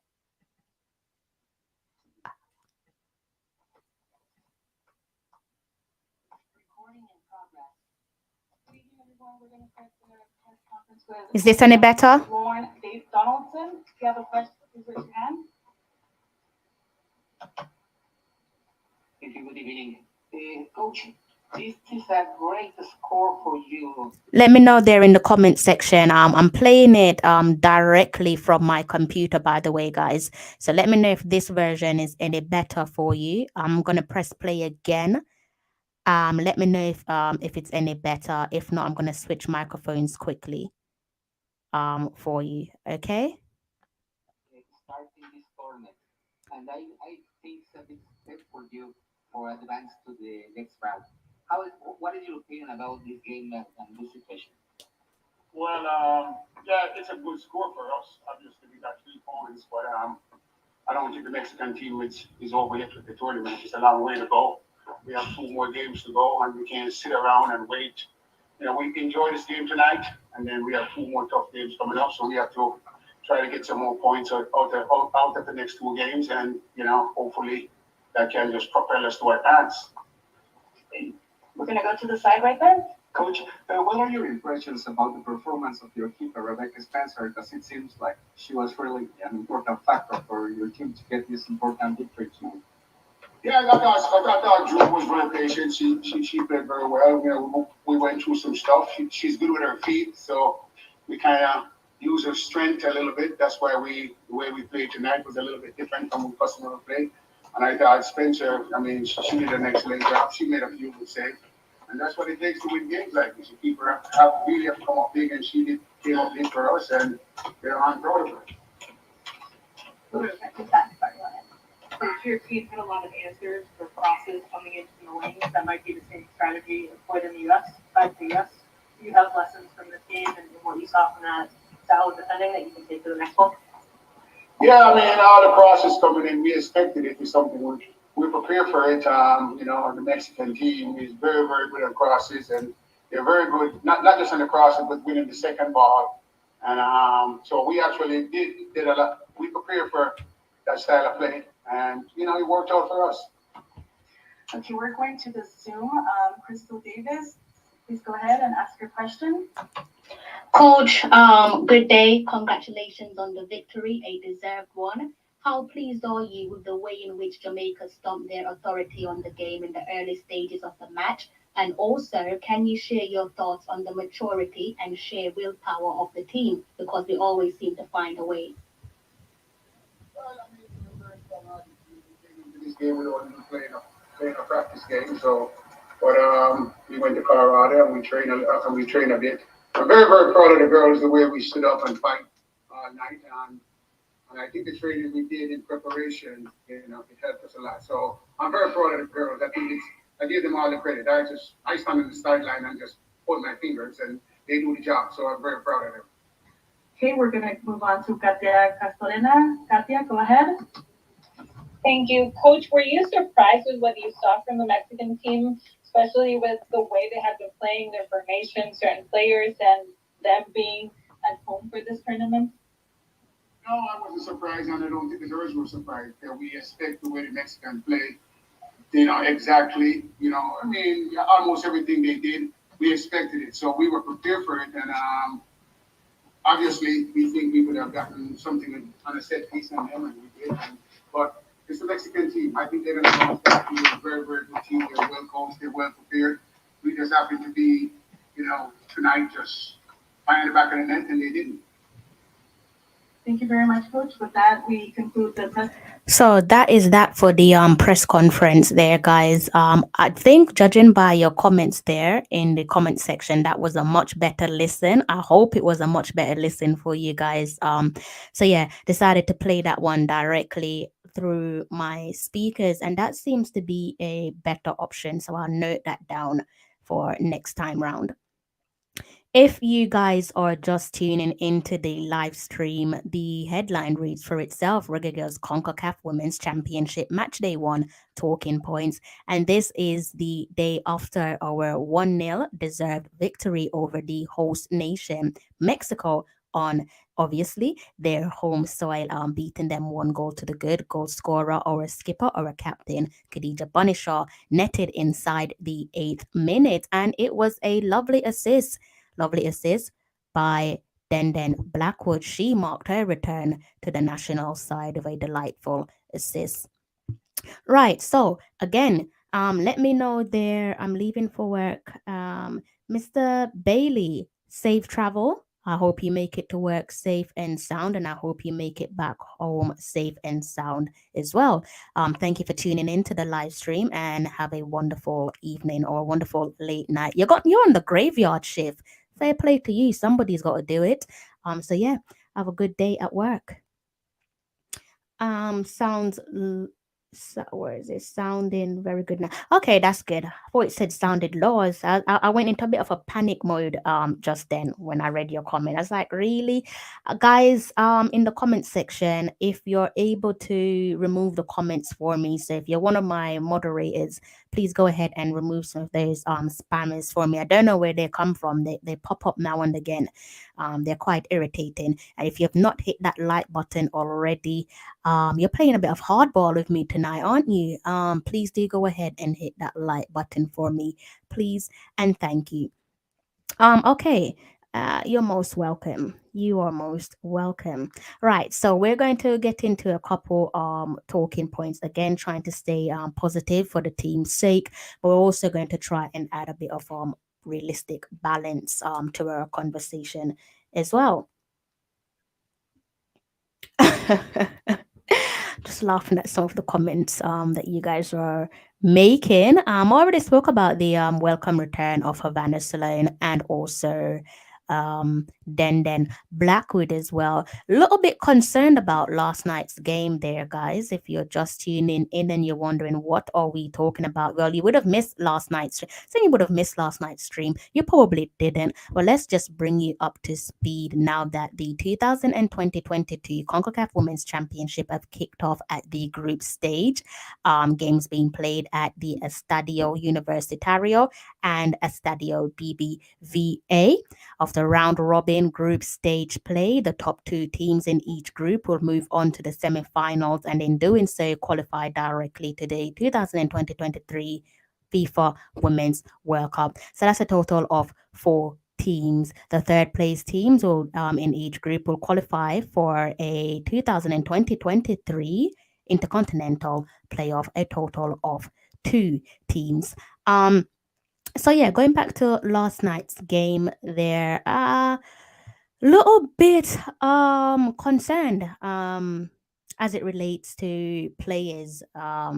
Is this any better? Lauren Dave Donaldson, if you have a question, please raise your hand. Thank you. Good evening. Coach, this is a great score for you. Let me know there in the comment section. I'm playing it directly from my computer, by the way, guys. So let me know if this version is any better for you. I'm gonna press play again. Let me know if it's any better. If not, I'm gonna switch microphones quickly for you. Okay. Starting this tournament, and I think it's a big step for you for advance to the next round. What is your opinion about this game and this situation? Well, yeah, it's a good score for us. Obviously, we got 3 points, but I don't think the Mexican team is over yet with the tournament. It's a long way to go. We have 2 more games to go, and we can't sit around and wait. We enjoy this game tonight, and then we have 2 more tough games coming up, so we have to try to get some more points out of the next 2 games, and hopefully that can just propel us to advance. We're going to go to the side right there. Coach, what are your impressions about the performance of your keeper, Rebecca Spencer? Because it seems like she was really an important factor for your team to get this important victory tonight. Yeah, I thought Drew was very patient. She played very well. We went through some stuff. She's good with her feet, so we kind of use her strength a little bit. That's why the way we played tonight was a little bit different from what customer play. And I thought Spencer, I mean, she did an excellent job. She made a few good saves, and that's what it takes to win games like this. You keep her really have to come up big, and she came up big for us, and I'm proud of her. Coach, your team had a lot of answers for crosses coming into the lanes. That might be the same strategy employed in the U.S. By the U.S. Do you have lessons from this game and what you saw from that style of defending that you can take to the next one? Yeah, I mean, all the crosses coming in, we expected it to something. We prepared for it. The Mexican team is very, very good at crosses, and they're very good, not just on the crosses, but winning the second ball. And so we actually did a lot. We prepared for that style of play, and it worked out for us. Okay, we're going to the Zoom. Crystal Davis, please go ahead and ask your question. Coach, good day. Congratulations on the victory, a deserved one. How pleased are you with the way in which Jamaica stomped their authority on the game in the early stages of the match? And also, can you share your thoughts on the maturity and sheer willpower of the team? Because we always seem to find a way. Well, I mean, we're very strong we came into this game. We don't even playing a practice game. So, but we went to Colorado and we trained a bit. I'm very, very proud of the girls, the way we stood up and fight all night. And I think the training we did in preparation, it helped us a lot. So I'm very proud of the girls. I give them all the credit. I stand on the sideline and just point my fingers, and they do the job. So I'm very proud of them. Okay, we're going to move on to Katia Castorena. Katia, go ahead. Thank you. Coach, were you surprised with what you saw from the Mexican team, especially with the way they have been playing their formation, certain players, and them being at home for this tournament? No, I wasn't surprised, and I don't think the girls were surprised that we expect the way the Mexicans play. Exactly. I mean, almost everything they did, we expected it. So we were prepared for it, and obviously we think we would have gotten something on a set piece on them, and we did. But it's a Mexican team. I think they're going to bounce back. They're a very, very good team. They're well coached. They're well prepared. We just happened to be, tonight just flying the back of the net, and they didn't. Thank you very much, Coach. With that, we conclude the press. So that is that for the press conference there, guys. I think judging by your comments there in the comment section, that was a much better listen. I hope it was a much better listen for you guys. So yeah, decided to play that one directly through my speakers, and that seems to be a better option. So I'll note that down for next time round. If you guys are just tuning into the live stream, the headline reads for itself: Reggae Girlz Concacaf Women's Championship Match Day 1 Talking Points. And this is the day after our 1-0 deserved victory over the host nation, Mexico, on obviously their home soil, beating them 1 goal to the good. Goal scorer, our skipper, our captain, Khadija Bunishaw, netted inside the 8th minute. And it was a lovely assist by Denden Blackwood. She marked her return to the national side of a delightful assist. Right, so again, let me know there. I'm leaving for work. Mr. Bailey, safe travel. I hope you make it to work safe and sound, and I hope you make it back home safe and sound as well. Thank you for tuning in to the live stream, and have a wonderful evening or a wonderful late night. You're on the graveyard shift. Fair play to you. Somebody's got to do it. So yeah, have a good day at work. Sounds So where is it sounding very good now? Okay, that's good. I thought it said sounded low. I went into a bit of a panic mode just then when I read your comment. I was like, really, guys, in the comment section, if you're able to remove the comments for me, so if you're one of my moderators, please go ahead and remove some of those spammers for me. I don't know where they come from. They pop up now and again. They're quite irritating. And if you have not hit that like button already, you're playing a bit of hardball with me tonight, aren't you? Please do go ahead and hit that like button for me, please, and thank you. Okay. You're most welcome. You are most welcome. Right. So we're going to get into a couple talking points again, trying to stay positive for the team's sake. But we're also going to try and add a bit of realistic balance to our conversation as well. Just laughing at some of the comments that you guys are making. I already spoke about the welcome return of Havana Salone and also Den Blackwood as well. A little bit concerned about last night's game there, guys. If you're just tuning in and you're wondering what are we talking about, well, you would have missed last night's. So you would have missed last night's stream. You probably didn't. Well, let's just bring you up to speed now that the 2022 Concacaf Women's Championship have kicked off at the group stage. Games being played at the Estadio Universitario and Estadio BBVA. Of the round robin group stage play, the top two teams in each group will move on to the semi-finals and in doing so qualify directly to the 2023 FIFA Women's World Cup. So that's a total of 4 teams. The third place teams will in each group will qualify for a 2023 intercontinental playoff, a total of 2 teams. So yeah, going back to last night's game there, little bit concerned as it relates to players, a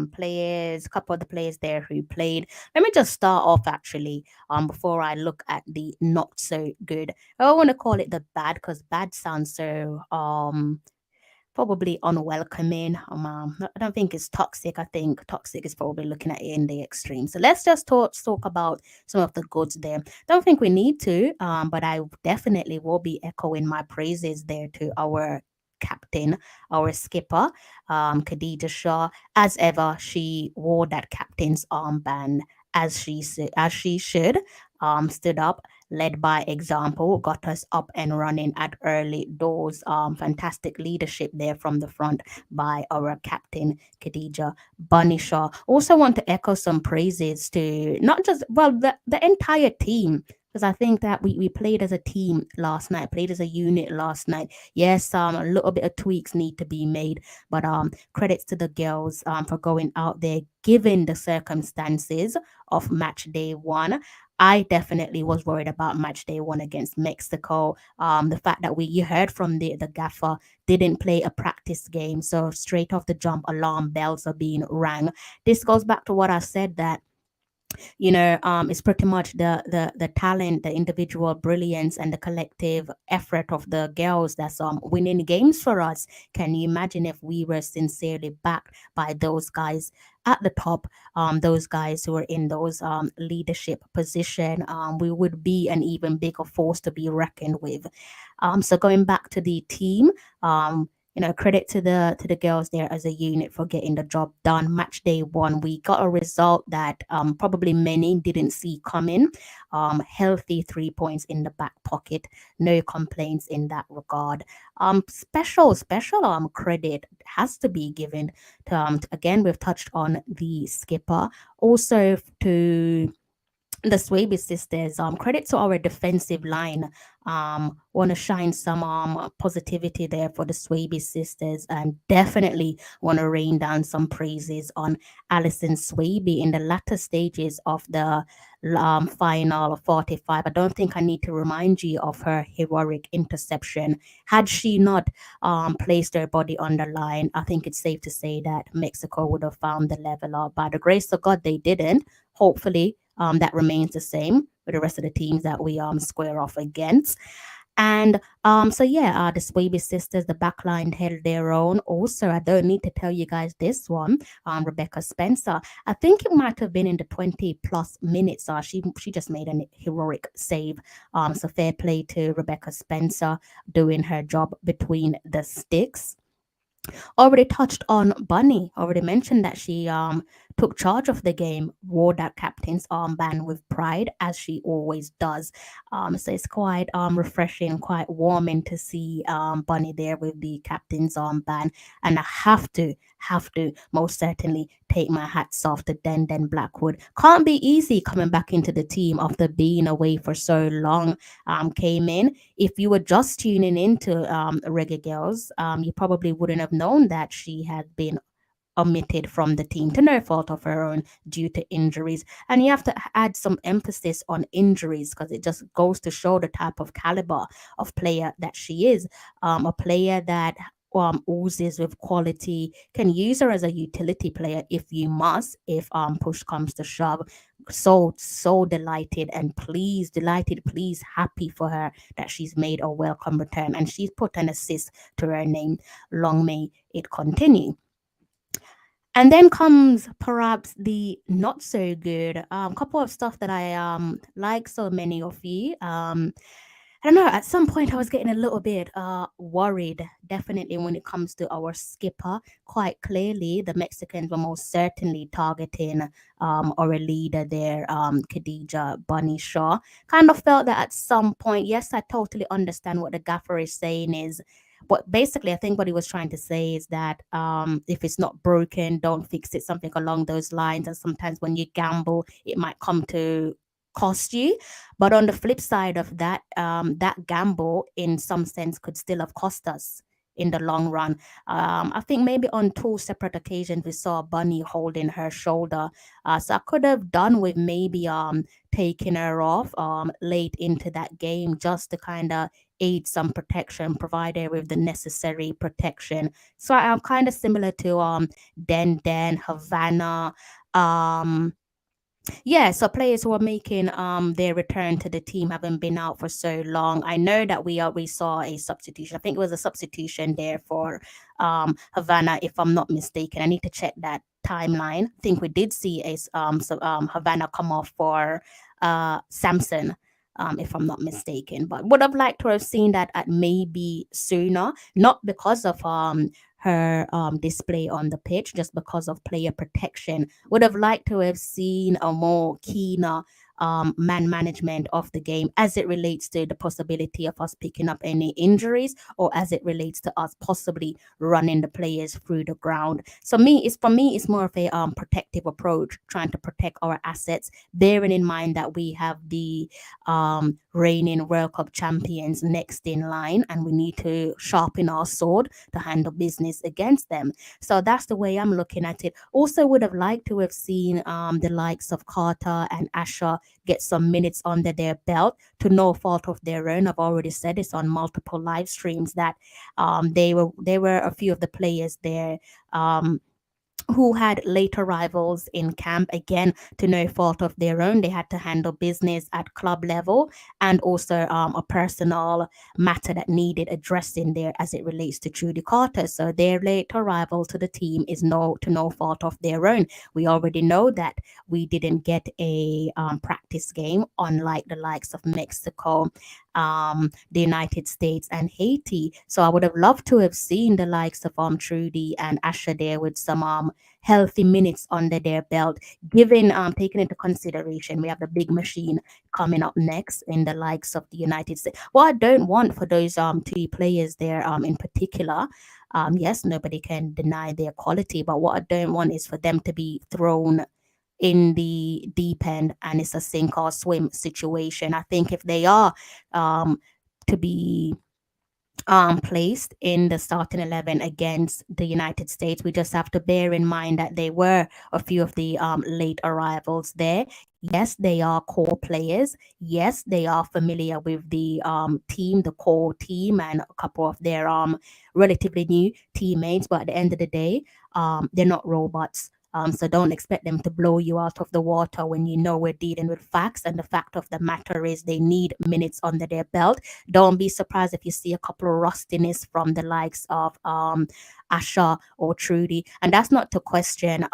couple of the players there who played. Let me just start off actually before I look at the not so good. I don't want to call it the bad because bad sounds so probably unwelcoming. I don't think it's toxic. I think toxic is probably looking at it in the extreme. So let's just talk about some of the goods there. Don't think we need to, but I definitely will be echoing my praises there to our captain, our skipper, Khadija Shah. As ever, she wore that captain's armband as she should. Stood up, led by example, got us up and running at early doors. Fantastic leadership there from the front by our captain, Khadija Banisha. Also want to echo some praises to not just, well, the entire team. Because I think that we played as a team last night, played as a unit last night. Yes, a little bit of tweaks need to be made, but credits to the girls for going out there, given the circumstances of match day 1. I definitely was worried about match day 1 against Mexico. The fact that you heard from the gaffer didn't play a practice game, so straight off the jump, alarm bells are being rang. This goes back to what I said that it's pretty much the talent, the individual brilliance, and the collective effort of the girls that's winning games for us. Can you imagine if we were sincerely backed by those guys at the top, those guys who are in those leadership position? We would be an even bigger force to be reckoned with. So going back to the team, credit to the girls there as a unit for getting the job done. Match day 1, we got a result that probably many didn't see coming. Healthy 3 points in the back pocket, no complaints in that regard. Special credit has to be given to again, we've touched on the skipper, also to the Swaby sisters. Credit to our defensive line. Want to shine some positivity there for the Swaby sisters, and definitely want to rain down some praises on Alison Swaby in the latter stages of the final 45. I don't think I need to remind you of her heroic interception. Had she not placed her body on the line, I think it's safe to say that Mexico would have found the leveler. By the grace of God, they didn't. Hopefully, that remains the same with the rest of the teams that we square off against. And so yeah, the Swaby sisters, the backline held their own. Also, I don't need to tell you guys this one. Rebecca Spencer. I think it might have been in the 20 plus minutes. She just made a heroic save. So fair play to Rebecca Spencer doing her job between the sticks. Already touched on Bunny. Already mentioned that she took charge of the game, wore that captain's armband with pride, as she always does. So it's quite refreshing, quite warming to see Bunny there with the captain's armband. And I have to most certainly take my hats off to Den Blackwood. Can't be easy coming back into the team after being away for so long. Came in. If you were just tuning into Reggae Girlz, you probably wouldn't have known that she had been omitted from the team to no fault of her own due to injuries. And you have to add some emphasis on injuries because it just goes to show the type of caliber of player that she is. A player that oozes with quality, can use her as a utility player if you must, if push comes to shove. So delighted and pleased, delighted, pleased, happy for her that she's made a welcome return and she's put an assist to her name. Long may it continue. And then comes perhaps the not so good couple of stuff that I like so many of you. I don't know, at some point I was getting a little bit worried, definitely when it comes to our skipper. Quite clearly, the Mexicans were most certainly targeting our leader there, Khadija Bunny Shaw. Kind of felt that at some point, yes, I totally understand what the gaffer is saying is, but basically, I think what he was trying to say is that if it's not broken, don't fix it, something along those lines. And sometimes when you gamble, it might come to cost you. But on the flip side of that, that gamble in some sense could still have cost us in the long run. I think maybe on two separate occasions we saw Bunny holding her shoulder. So I could have done with maybe taking her off late into that game just to kind of aid some protection, provide her with the necessary protection. So I'm kind of similar to Den, Havana, um yeah, so players who are making their return to the team haven't been out for so long. I know that we saw a substitution. I think it was a substitution there for Havana, if I'm not mistaken. I need to check that timeline. I think we did see Havana come off for Samson. If I'm not mistaken, but would have liked to have seen that at maybe sooner, not because of her display on the pitch, just because of player protection. Would have liked to have seen a more keener man management of the game as it relates to the possibility of us picking up any injuries or as it relates to us possibly running the players through the ground. So for me it's more of a protective approach, trying to protect our assets, bearing in mind that we have the reigning World Cup champions next in line and we need to sharpen our sword to handle business against them. So that's the way I'm looking at it. Also would have liked to have seen the likes of Carter and Asher get some minutes under their belt to no fault of their own. I've already said this on multiple live streams that they were a few of the players there who had late arrivals in camp, again to no fault of their own. They had to handle business at club level and also a personal matter that needed addressing there as it relates to Trudy Carter. So their late arrival to the team is no fault of their own. We already know that we didn't get a practice game, unlike the likes of Mexico, the United States, and Haiti. So I would have loved to have seen the likes of Trudy and Asher there with some healthy minutes under their belt, given taking into consideration we have the big machine coming up next in the likes of the United States. What I don't want for those two players there in particular, yes, nobody can deny their quality, but what I don't want is for them to be thrown in the deep end and it's a sink or swim situation. I think if they are to be placed in the starting 11 against the United States, we just have to bear in mind that there were a few of the late arrivals there. Yes, they are core players. Yes, they are familiar with the team, the core team, and a couple of their relatively new teammates. But at the end of the day, they're not robots. So don't expect them to blow you out of the water when you know we're dealing with facts. And the fact of the matter is they need minutes under their belt. Don't be surprised if you see a couple of rustiness from the likes of Asha or Trudy. And that's not to question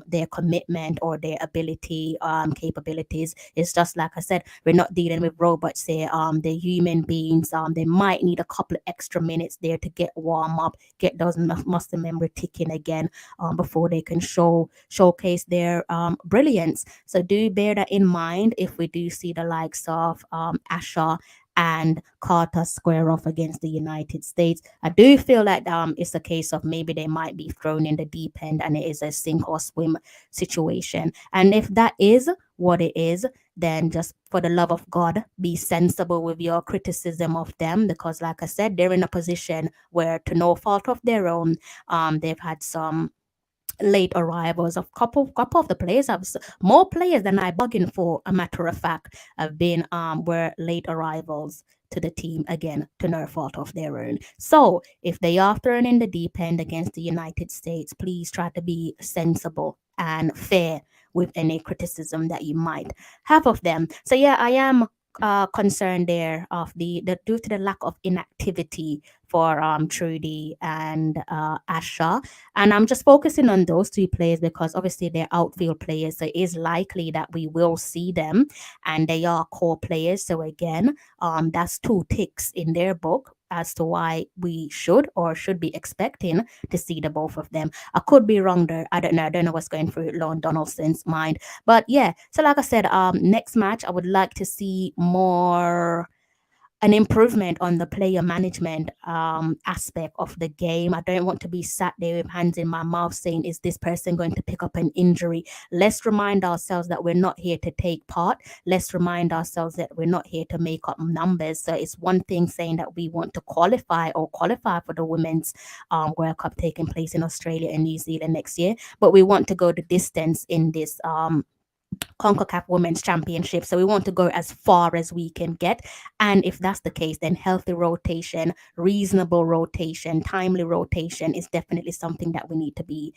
their commitment or their ability, capabilities. It's just like I said, we're not dealing with robots here. They're human beings. They might need a couple of extra minutes there to get warm up, get those muscle memory ticking again before they can showcase their brilliance. So do bear that in mind if we do see the likes of Asha and Carter square off against the United States. I do feel that it's a case of maybe they might be thrown in the deep end and it is a sink or swim situation. And if that is what it is, then just for the love of God, be sensible with your criticism of them, because like I said, they're in a position where, to no fault of their own, they've had some late arrivals. Of couple of the players have more players than I bargained for, a matter of fact, have been were late arrivals to the team, again, to no fault of their own. So if they are thrown in the deep end against the United States, please try to be sensible and fair with any criticism that you might have of them. So yeah, I am concerned there of the due to the lack of inactivity for Trudy and Asha. And I'm just focusing on those two players because obviously they're outfield players. So it is likely that we will see them, and they are core players. So again, that's two ticks in their book as to why we should be expecting to see the both of them. I could be wrong there. I don't know what's going through Lon Donaldson's mind. But yeah, so like I said, next match I would like to see more an improvement on the player management aspect of the game. I don't want to be sat there with hands in my mouth saying, is this person going to pick up an injury? Let's remind ourselves that we're not here to take part. Let's remind ourselves that we're not here to make up numbers. So it's one thing saying that we want to qualify for the Women's World Cup taking place in Australia and New Zealand next year, but we want to go the distance in this Concacaf Women's Championship. So we want to go as far as we can get. And if that's the case, then healthy rotation, reasonable rotation, timely rotation is definitely something that we need to be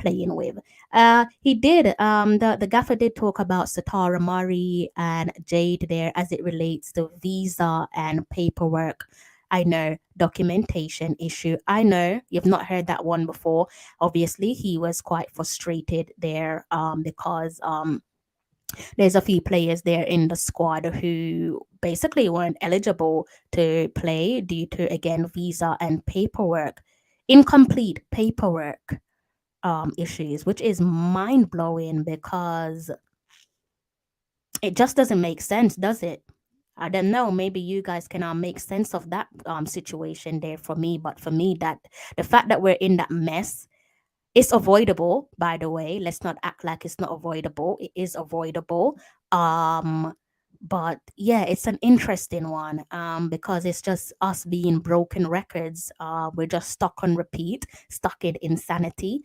playing with. The gaffer did talk about Satara Murray and Jade there as it relates to visa and paperwork. I know, documentation issue. I know you've not heard that one before. Obviously, he was quite frustrated there because there's a few players there in the squad who basically weren't eligible to play due to, again, visa and paperwork, incomplete paperwork issues, which is mind-blowing because it just doesn't make sense, does it? I don't know. Maybe you guys can make sense of that situation there for me. But for me, that the fact that we're in that mess, it's avoidable. By the way, let's not act like it's not avoidable. It is avoidable. But yeah, it's an interesting one because it's just us being broken records. We're just stuck on repeat, stuck in insanity.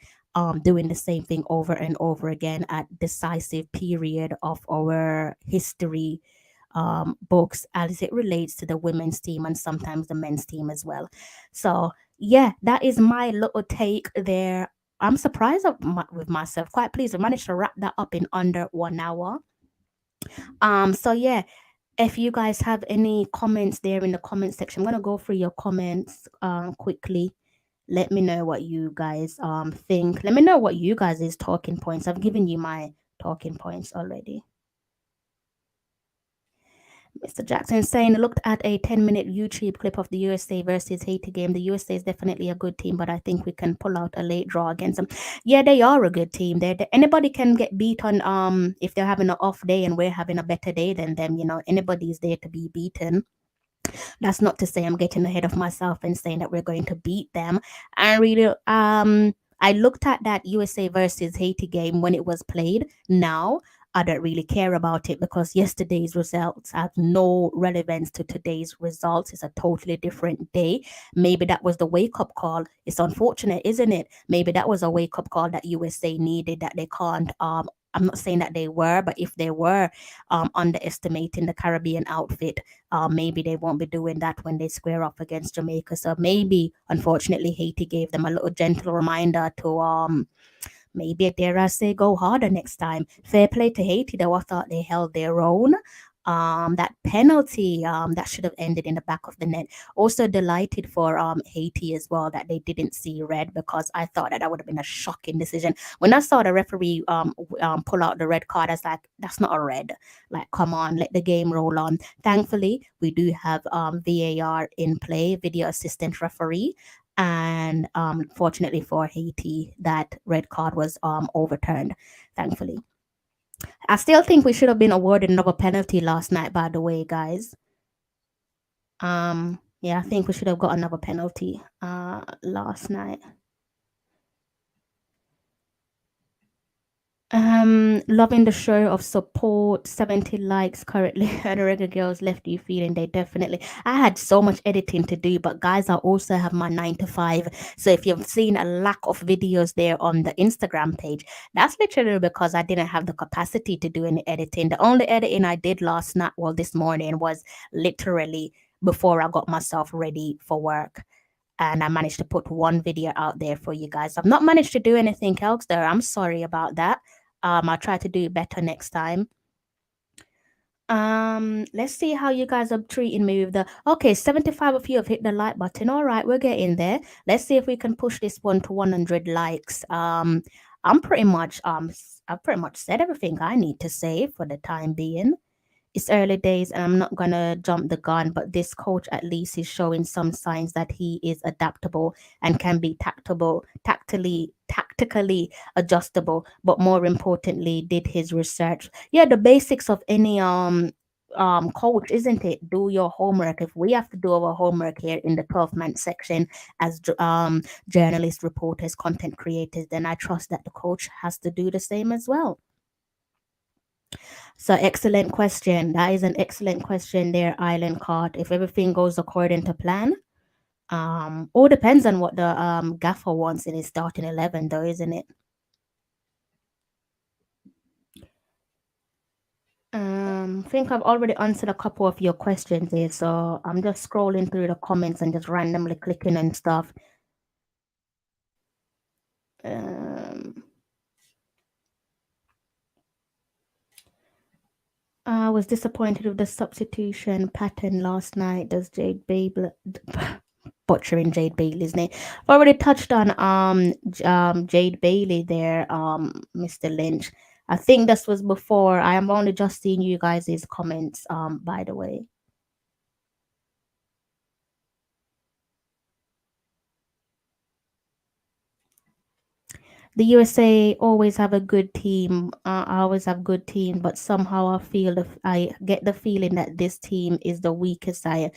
Doing the same thing over and over again at decisive period of our history books as it relates to the women's team and sometimes the men's team as well. So yeah, that is my little take there. I'm surprised with myself, quite pleased. I managed to wrap that up in under 1 hour. So yeah, if you guys have any comments there in the comment section, I'm gonna go through your comments quickly. Let me know what you guys think. Let me know what you guys' talking points. I've given you my talking points already. Mr. Jackson saying, looked at a 10-minute YouTube clip of the USA versus Haiti game. The USA is definitely a good team, but I think we can pull out a late draw against them. Yeah, they are a good team. Anybody can get beat on if they're having an off day and we're having a better day than them. You know, anybody's there to be beaten. That's not to say I'm getting ahead of myself and saying that we're going to beat them. And really, I looked at that USA versus Haiti game when it was played. Now, I don't really care about it because yesterday's results have no relevance to today's results. It's a totally different day. Maybe that was the wake-up call. It's unfortunate, isn't it? Maybe that was a wake-up call that USA needed, that they can't I'm not saying that they were, but if they were underestimating the Caribbean outfit, maybe they won't be doing that when they square off against Jamaica. So maybe, unfortunately, Haiti gave them a little gentle reminder to maybe dare I say go harder next time. Fair play to Haiti though. I thought they held their own. That penalty that should have ended in the back of the net. Also delighted for Haiti as well that they didn't see red, because I thought that would have been a shocking decision. When I saw the referee pull out the red card, I was like, that's not a red. Like, come on, let the game roll on. Thankfully, we do have VAR in play, video assistant referee. And fortunately for Haiti, that red card was overturned, thankfully. I still think we should have been awarded another penalty last night, by the way, guys. Yeah, I think we should have got another penalty last night. Loving the show of support, 70 likes currently. And the Reggae Girlz left you feeling they definitely. I had so much editing to do, but guys, I also have my 9 to 5. So if you've seen a lack of videos there on the Instagram page, that's literally because I didn't have the capacity to do any editing. The only editing I did last night, well, this morning, was literally before I got myself ready for work. And I managed to put one video out there for you guys. I've not managed to do anything else there. I'm sorry about that. I'll try to do better next time. Let's see how you guys are treating me with the 75 of you have hit the like button. All right, we're getting there. Let's see if we can push this one to 100 likes. I've pretty much said everything I need to say for the time being. It's early days and I'm not gonna jump the gun, but this coach at least is showing some signs that he is adaptable and can be tactically adjustable, but more importantly, did his research. Yeah, the basics of any coach, isn't it? Do your homework. If we have to do our homework here in the 12-man section as journalists, reporters, content creators, then I trust that the coach has to do the same as well. So excellent question. That is an excellent question there, Island Card. If everything goes according to plan, all depends on what the gaffer wants in his starting 11, though, isn't it? I think I've already answered a couple of your questions here, so I'm just scrolling through the comments and just randomly clicking and stuff. I was disappointed with the substitution pattern last night. Does Jade Bailey butchering Jade Bailey's name? I've already touched on Jade Bailey there, Mr. Lynch. I think this was before. I am only just seeing you guys' comments, by the way. The USA always have a good team. I always have good team, but somehow I get the feeling that this team is the weakest. I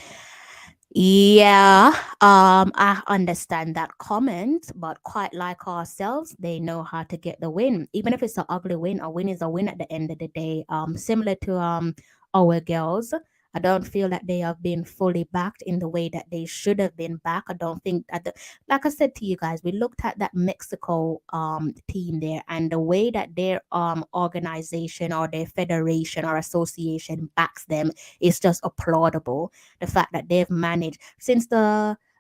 understand that comment, but quite like ourselves, they know how to get the win. Even if it's an ugly win, a win is a win at the end of the day. Similar to our girls. I don't feel that they have been fully backed in the way that they should have been back. I don't think that, like I said to you guys, we looked at that Mexico team there, and the way that their organization or their federation or association backs them is just applaudable. The fact that they've managed since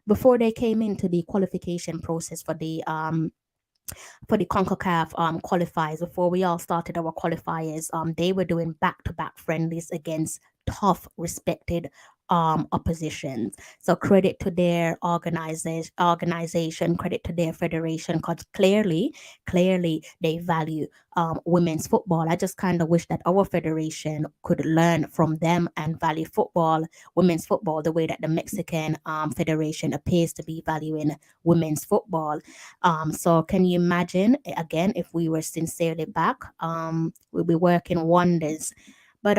before they came into the qualification process for the Concacaf qualifiers, before we all started our qualifiers, they were doing back-to-back friendlies against tough, respected oppositions. So credit to their organization, credit to their federation, because clearly they value women's football. I just kind of wish that our federation could learn from them and value women's football, the way that the Mexican federation appears to be valuing women's football. So can you imagine, again, if we were sincerely back, we'll be working wonders. But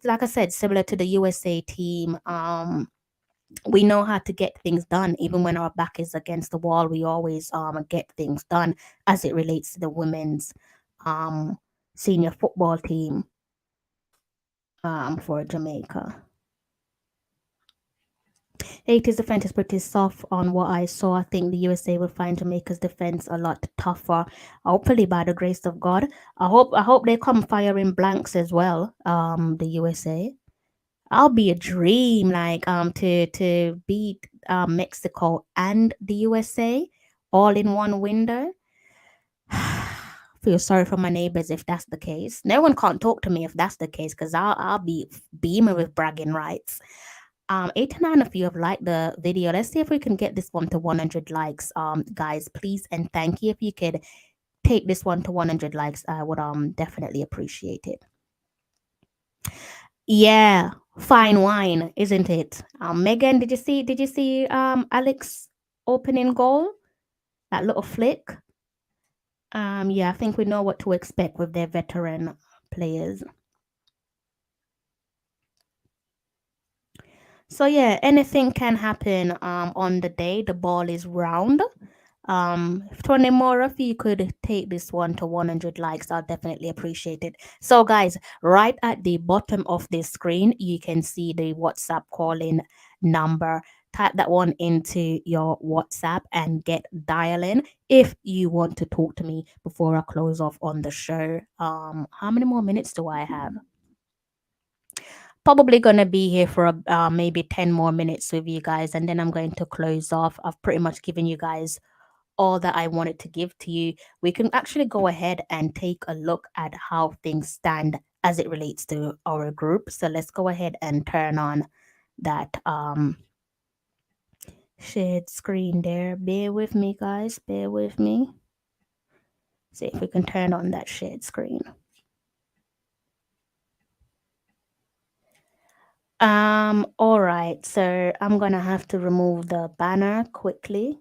like I said, similar to the USA team, we know how to get things done. Even when our back is against the wall, we always get things done as it relates to the women's senior football team for Jamaica. Haiti's defense is pretty soft on what I saw. I think the USA will find Jamaica's defense a lot tougher. Hopefully, by the grace of God. I hope they come firing blanks as well. The USA. I'll be a dream, like to beat Mexico and the USA all in one window. Feel sorry for my neighbors if that's the case. No one can't talk to me if that's the case, because I'll be beaming with bragging rights. 89 of you have liked the video. Let's see if we can get this one to 100 likes. Guys, please and thank you. If you could take this one to 100 likes, I would definitely appreciate it. Yeah, fine wine, isn't it? Megan, did you see Alex opening goal? That little flick. Yeah, I think we know what to expect with their veteran players. So yeah, anything can happen on the day. The ball is round. If 20 more of you could take this one to 100 likes, I'll definitely appreciate it. So guys, right at the bottom of the screen, you can see the WhatsApp calling number. Type that one into your WhatsApp and get dialing if you want to talk to me before I close off on the show. How many more minutes do I have? Probably gonna be here for maybe 10 more minutes with you guys, and then I'm going to close off. I've pretty much given you guys all that I wanted to give to you. We can actually go ahead and take a look at how things stand as it relates to our group. So let's go ahead and turn on that shared screen there. Bear with me, guys. Bear with me. See if we can turn on that shared screen. All right. So I'm gonna have to remove the banner quickly.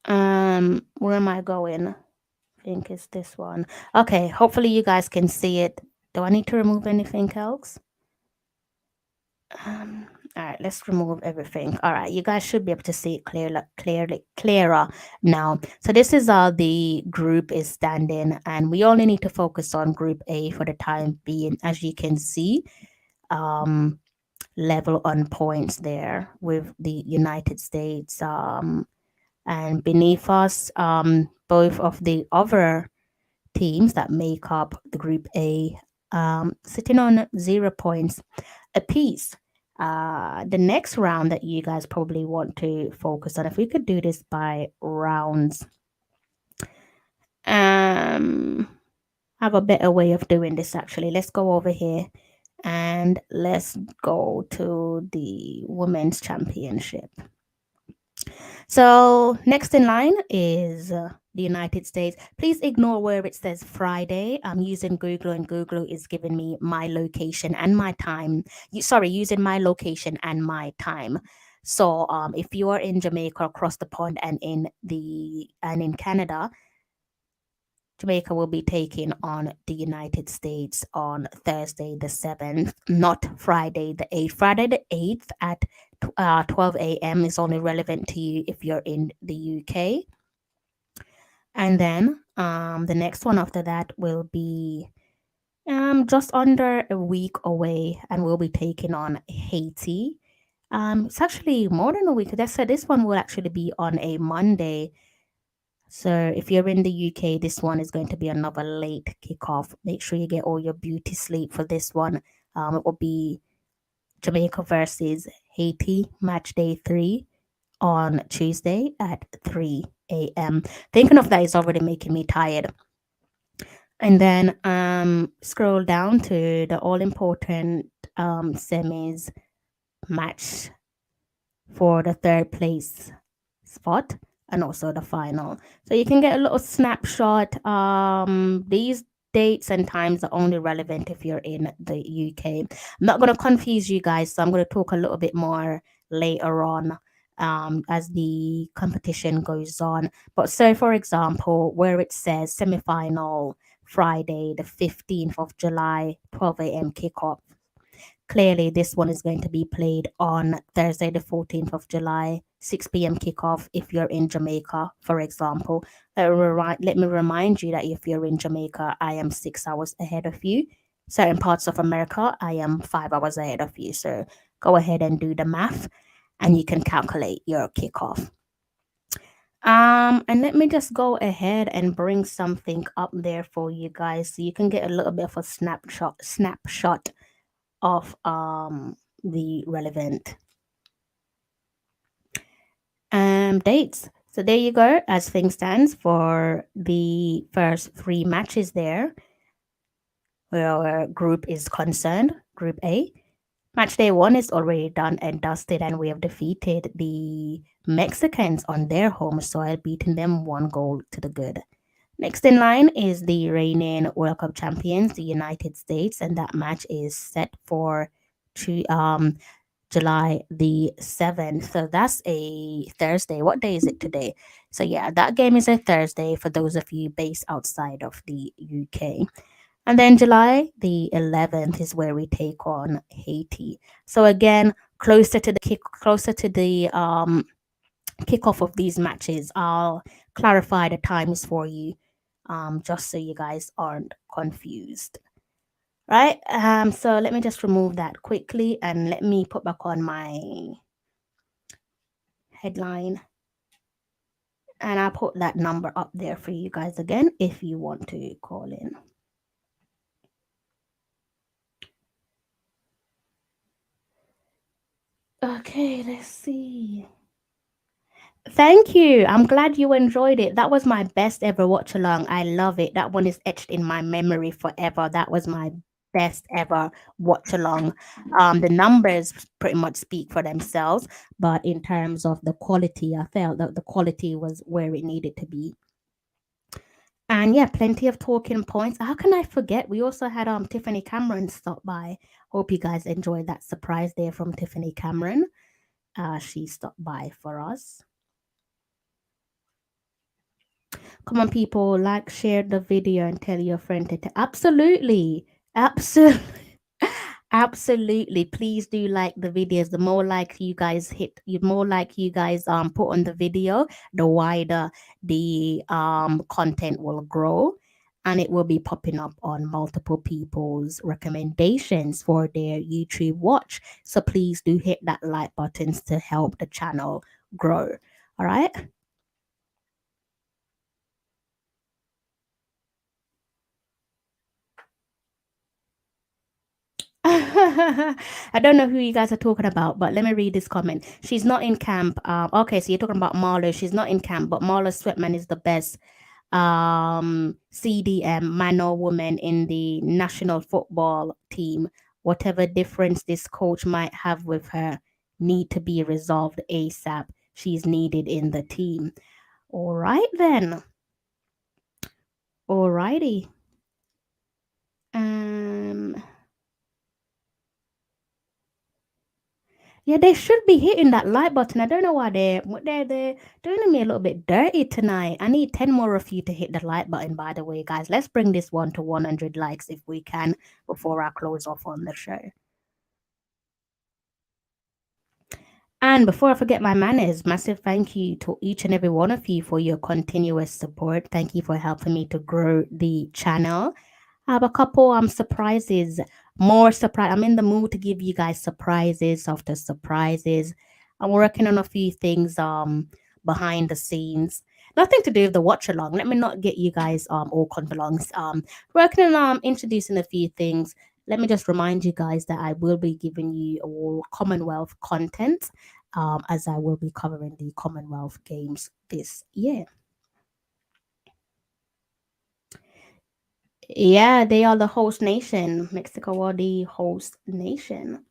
Where am I going? I think it's this one. Okay, hopefully you guys can see it. Do I need to remove anything else? All right, let's remove everything. All right, you guys should be able to see it clearer now. So this is how the group is standing, and we only need to focus on Group A for the time being. As you can see, level on points there with the United States. And beneath us, both of the other teams that make up the Group A, sitting on 0 points apiece. The next round that you guys probably want to focus on, if we could do this by rounds, I have a better way of doing this actually. Let's go over here and let's go to the Women's Championship. So next in line is the United States. Please ignore where it says Friday. I'm using Google, and Google is giving me my location and my time. Using my location and my time. So if you are in Jamaica, across the pond, and in Canada, Jamaica will be taking on the United States on Thursday the 7th, not Friday the 8th. Friday the 8th at 12 a.m. is only relevant to you if you're in the UK. And then the next one after that will be just under a week away, and we'll be taking on Haiti. It's actually more than a week. This one will actually be on a Monday. So if you're in the UK, this one is going to be another late kickoff. Make sure you get all your beauty sleep for this one. It will be Jamaica versus Haiti, match day 3 on Tuesday at 3 a.m. Thinking of that is already making me tired. And then scroll down to the all-important semis match for the 3rd place spot, and also the final. So you can get a little snapshot. These dates and times are only relevant if you're in the UK. I'm not going to confuse you guys, so I'm going to talk a little bit more later on as the competition goes on. But so, for example, where it says semi-final Friday, the 15th of July, 12 a.m. kickoff, clearly this one is going to be played on Thursday, the 14th of July, 6 p.m. kickoff if you're in Jamaica, for example. Let me remind you that if you're in Jamaica, I am 6 hours ahead of you. Certain parts of America, I am 5 hours ahead of you. So go ahead and do the math, and you can calculate your kickoff. And let me just go ahead and bring something up there for you guys so you can get a little bit of a snapshot of the relevant dates. So there you go, as things stands for the first three matches there, where our group is concerned, Group A. Match day one is already done and dusted, and we have defeated the Mexicans on their home soil, beating them 1 goal to the good. Next in line is the reigning World Cup champions, the United States, and that match is set for July the 7th. So that's a Thursday. What day is it today? So, yeah, that game is a Thursday for those of you based outside of the UK. And then July the 11th is where we take on Haiti. So, again, closer to the kickoff of these matches, I'll clarify the times for you, just so you guys aren't confused. Right? So let me just remove that quickly and let me put back on my headline. And I'll put that number up there for you guys again if you want to call in. Okay, let's see. Thank you. I'm glad you enjoyed it. That was my best ever watch along. I love it. That one is etched in my memory forever. That was my best ever watch along. The numbers pretty much speak for themselves, but in terms of the quality, I felt that the quality was where it needed to be. And yeah, plenty of talking points. How can I forget? We also had Tiffany Cameron stop by. Hope you guys enjoyed that surprise there from Tiffany Cameron. She stopped by for us. Come on, people, like, share the video, and tell your friend to. Absolutely, absolutely. Absolutely. Please do like the videos. The more like you guys put on the video, the wider the content will grow, and it will be popping up on multiple people's recommendations for their YouTube watch. So please do hit that like buttons to help the channel grow. All right? I don't know who you guys are talking about, but let me read this comment. She's not in camp. Okay, so you're talking about Marlo. She's not in camp, but Marlo Sweatman is the best CDM, man or woman, in the national football team. Whatever difference this coach might have with her need to be resolved ASAP. She's needed in the team. All right then. All righty. Yeah, they should be hitting that like button. I don't know why they're doing me a little bit dirty tonight. I need 10 more of you to hit the like button, by the way, guys. Let's bring this one to 100 likes if we can before I close off on the show. And before I forget my manners, massive thank you to each and every one of you for your continuous support. Thank you for helping me to grow the channel. I have a couple surprises, more surprise. I'm in the mood to give you guys surprises after surprises. I'm working on a few things behind the scenes. Nothing to do with the watch along. Let me not get you guys all confused. Working on introducing a few things. Let me just remind you guys that I will be giving you all Commonwealth content, as I will be covering the Commonwealth Games this year. Yeah, they are the host nation. Mexico are the host nation.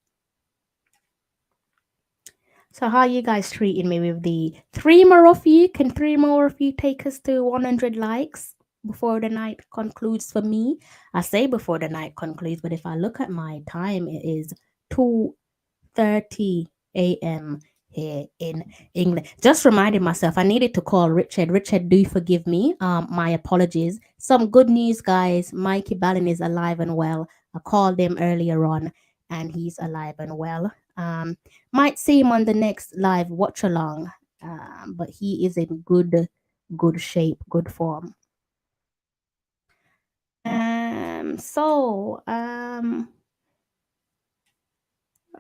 So how are you guys treating me with the 3 more of you? Can 3 more of you take us to 100 likes before the night concludes for me? I say before the night concludes, but if I look at my time, it is 2:30 a.m. here in England. Just reminding myself, I needed to call Richard. Richard, do forgive me. My apologies. Some good news, guys. Mikey Ballin is alive and well. I called him earlier on, and he's alive and well. Might see him on the next live watch along, but he is in good shape, good form.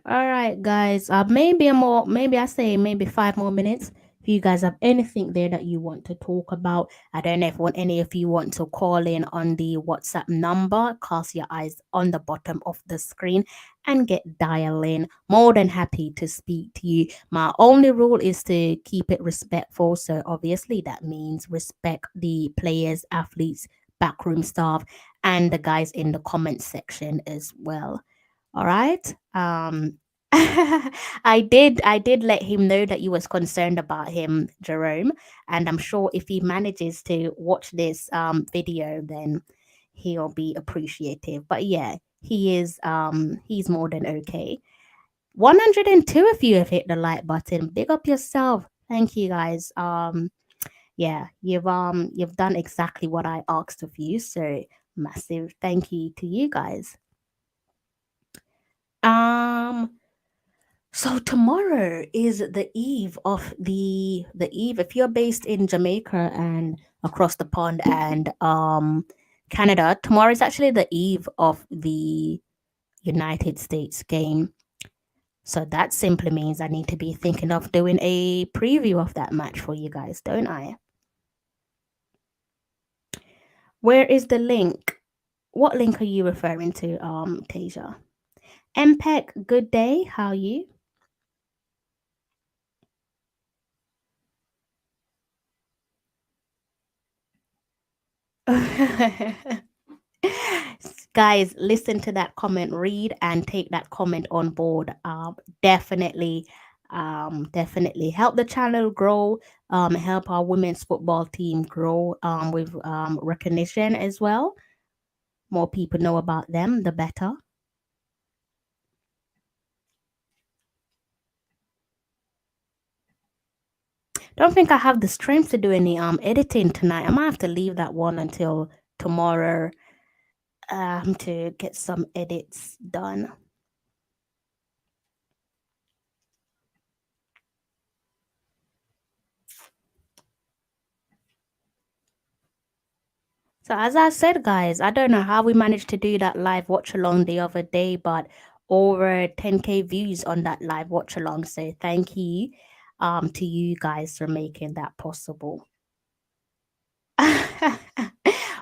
All right, guys. Maybe I say maybe 5 more minutes. If you guys have anything there that you want to talk about, I don't know if any of you want to call in on the WhatsApp number, cast your eyes on the bottom of the screen and get dialing. More than happy to speak to you. My only rule is to keep it respectful. So obviously that means respect the players, athletes, backroom staff, and the guys in the comment section as well. All right. I did let him know that you was concerned about him, Jerome, and I'm sure if he manages to watch this video, then he'll be appreciative. But yeah, he's more than okay. 102 of you have hit the like button. Big up yourself. Thank you guys. Yeah, you've done exactly what I asked of you. So massive thank you to you guys. So tomorrow is the eve of the eve. If you're based in Jamaica and across the pond and Canada, tomorrow is actually the eve of the United States game. So that simply means I need to be thinking of doing a preview of that match for you guys, don't I? Where is the link? What link are you referring to, Tasia? MPEC, good day. How are you? Guys, listen to that comment, read and take that comment on board. Definitely definitely help the channel grow, help our women's football team grow with recognition as well. More people know about them, the better. Don't think I have the strength to do any editing tonight. I might have to leave that one until tomorrow to get some edits done. So as I said, guys, I don't know how we managed to do that live watch along the other day, but over 10K views on that live watch along. So thank you to you guys for making that possible.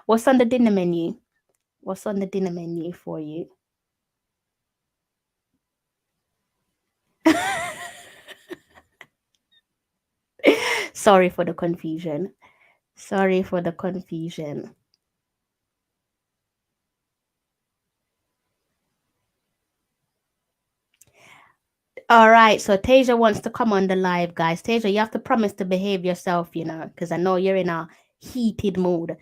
What's on the dinner menu? What's on the dinner menu for you? Sorry for the confusion. Sorry for the confusion. All right, so Tasia wants to come on the live, guys. Tasia, you have to promise to behave yourself, because I know you're in a heated mood.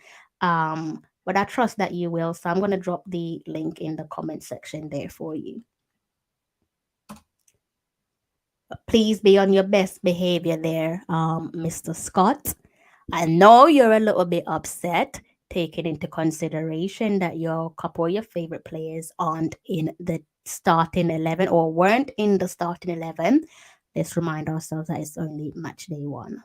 But I trust that you will. So I'm gonna drop the link in the comment section there for you. Please be on your best behavior there, Mr. Scott. I know you're a little bit upset, taking into consideration that your couple of your favorite players aren't in the starting 11 or weren't in the starting 11. Let's remind ourselves that it's only match day 1.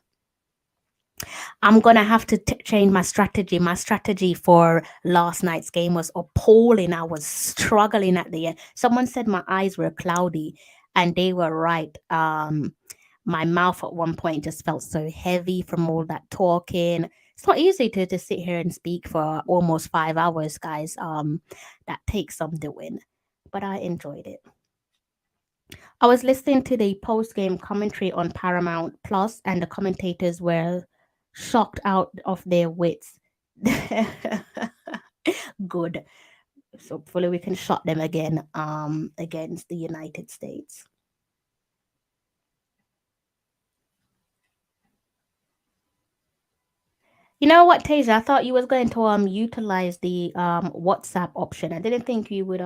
I'm gonna have to change my strategy. My strategy for last night's game was appalling. I was struggling at the end. Someone said my eyes were cloudy, and they were right. My mouth at one point just felt so heavy from all that talking. It's not easy to sit here and speak for almost 5 hours, guys. That takes some doing, but I enjoyed it. I was listening to the post-game commentary on Paramount Plus, and the commentators were shocked out of their wits. Good. So hopefully we can shut them again against the United States. You know what, Tasia? I thought you was going to utilize the WhatsApp option. I didn't think you would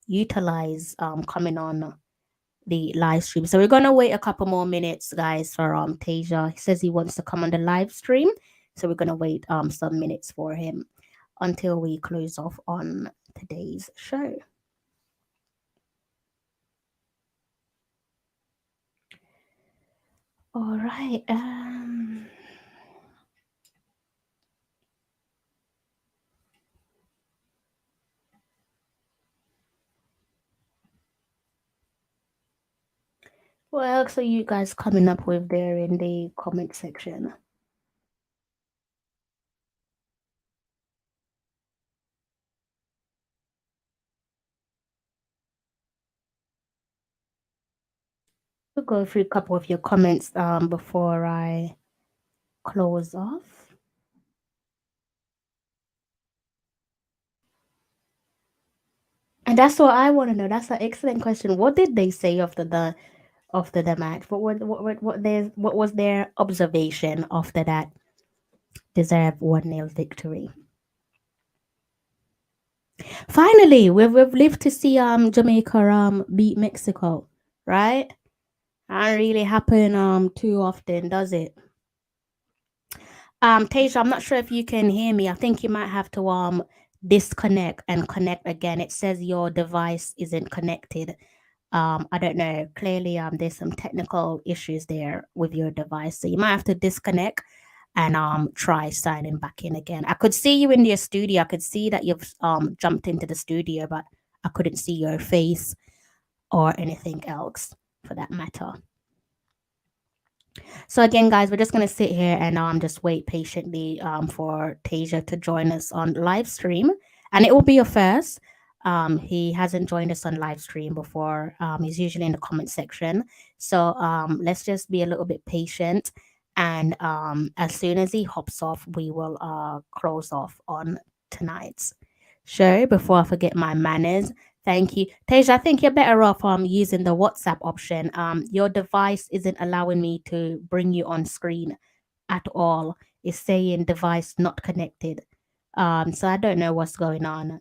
utilize coming on the live stream. So we're gonna wait a couple more minutes, guys, for Tasia. He says he wants to come on the live stream. So we're gonna wait some minutes for him until we close off on today's show. All right. What else are you guys coming up with there in the comment section? We'll go through a couple of your comments before I close off. And that's what I want to know. That's an excellent question. What did they say after the match? What was their observation after that deserved 1-0 victory? Finally, we've lived to see Jamaica beat Mexico, right? Not really happen too often, does it? Tasia, I'm not sure if you can hear me. I think you might have to disconnect and connect again. It says your device isn't connected. I don't know. Clearly, there's some technical issues there with your device, so you might have to disconnect and try signing back in again. I could see you in your studio. I could see that you've jumped into the studio, but I couldn't see your face or anything else for that matter. So again, guys, we're just gonna sit here and just wait patiently for Tasia to join us on live stream, and it will be a first. He hasn't joined us on live stream before. He's usually in the comment section. So let's just be a little bit patient, and as soon as he hops off, we will close off on tonight's show. Before I forget my manners, thank you. Tasia, I think you're better off using the WhatsApp option. Your device isn't allowing me to bring you on screen at all. It's saying device not connected. So I don't know what's going on.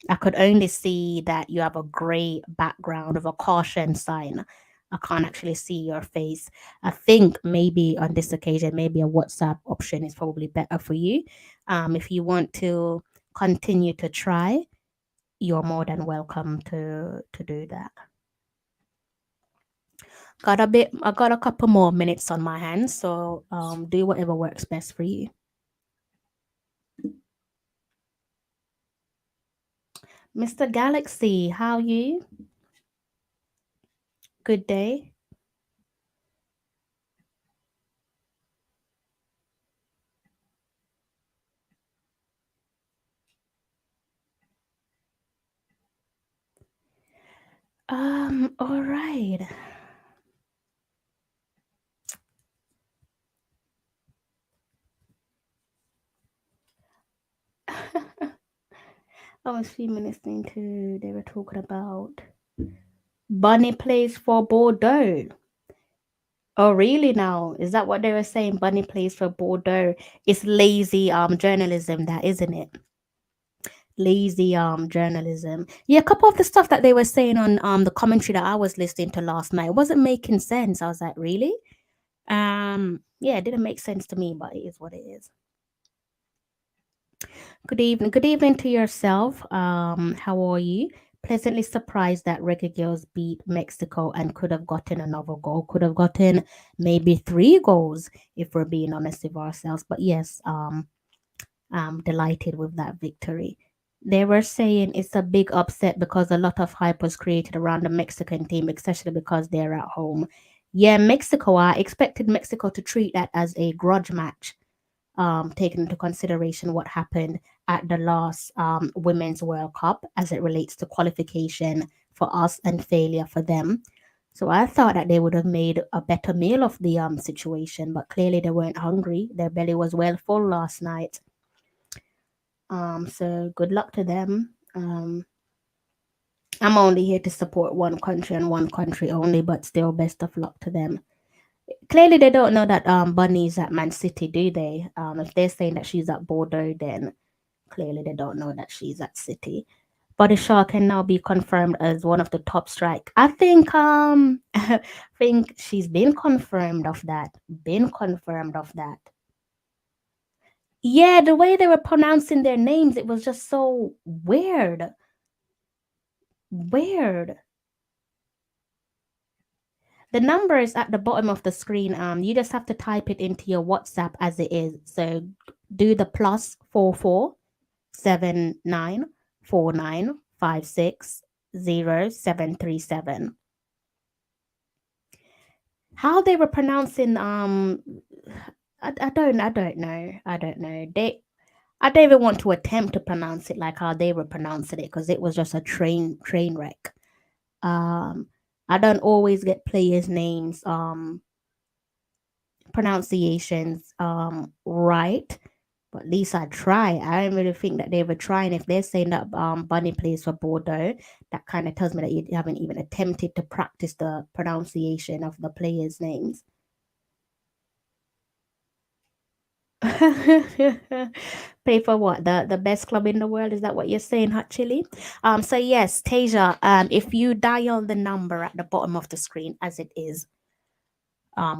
I could only see that you have a gray background of a caution sign. I can't actually see your face. I think maybe on this occasion, maybe a WhatsApp option is probably better for you. If you want to continue to try, you're more than welcome to do that. I got a couple more minutes on my hands, so do whatever works best for you. Mr. Galaxy, how are you? Good day. All right. I was listening to, they were talking about Bunny plays for Bordeaux. Oh, really now? Is that what they were saying? Bunny plays for Bordeaux. It's lazy journalism, that isn't it? Lazy journalism. Yeah, a couple of the stuff that they were saying on the commentary that I was listening to last night wasn't making sense. I was like, really? Yeah, it didn't make sense to me, but it is what it is. Good evening. Good evening to yourself. How are you? Pleasantly surprised that Reggae Girlz beat Mexico and could have gotten another goal. Could have gotten maybe 3 goals if we're being honest with ourselves. But yes, I'm delighted with that victory. They were saying it's a big upset because a lot of hype was created around the Mexican team, especially because they're at home. Yeah, Mexico, I expected Mexico to treat that as a grudge match, taking into consideration what happened at the last Women's World Cup as it relates to qualification for us and failure for them. So I thought that they would have made a better meal of the situation, but clearly they weren't hungry. Their belly was well full last night. So good luck to them. I'm only here to support one country and one country only, but still best of luck to them. Clearly they don't know that Bunny's at Man City, do they? If they're saying that she's at Bordeaux, then clearly they don't know that she's at City. Body Shaw can now be confirmed as one of the top strike. I think think she's been confirmed of that. Been confirmed of that. Yeah, the way they were pronouncing their names, it was just so weird. Weird. The number is at the bottom of the screen. You just have to type it into your WhatsApp as it is. So do the +447949560737. how they were pronouncing I don't know. I don't even want to attempt to pronounce it like how they were pronouncing it because it was just a train wreck. I don't always get players' names pronunciations right, but at least I try. I don't really think that they were trying. If they're saying that Bunny plays for Bordeaux, that kind of tells me that you haven't even attempted to practice the pronunciation of the players' names. Pay for what? The best club in the world? Is that what you're saying, Hot Chili? So yes, Tasia, if you dial the number at the bottom of the screen as it is,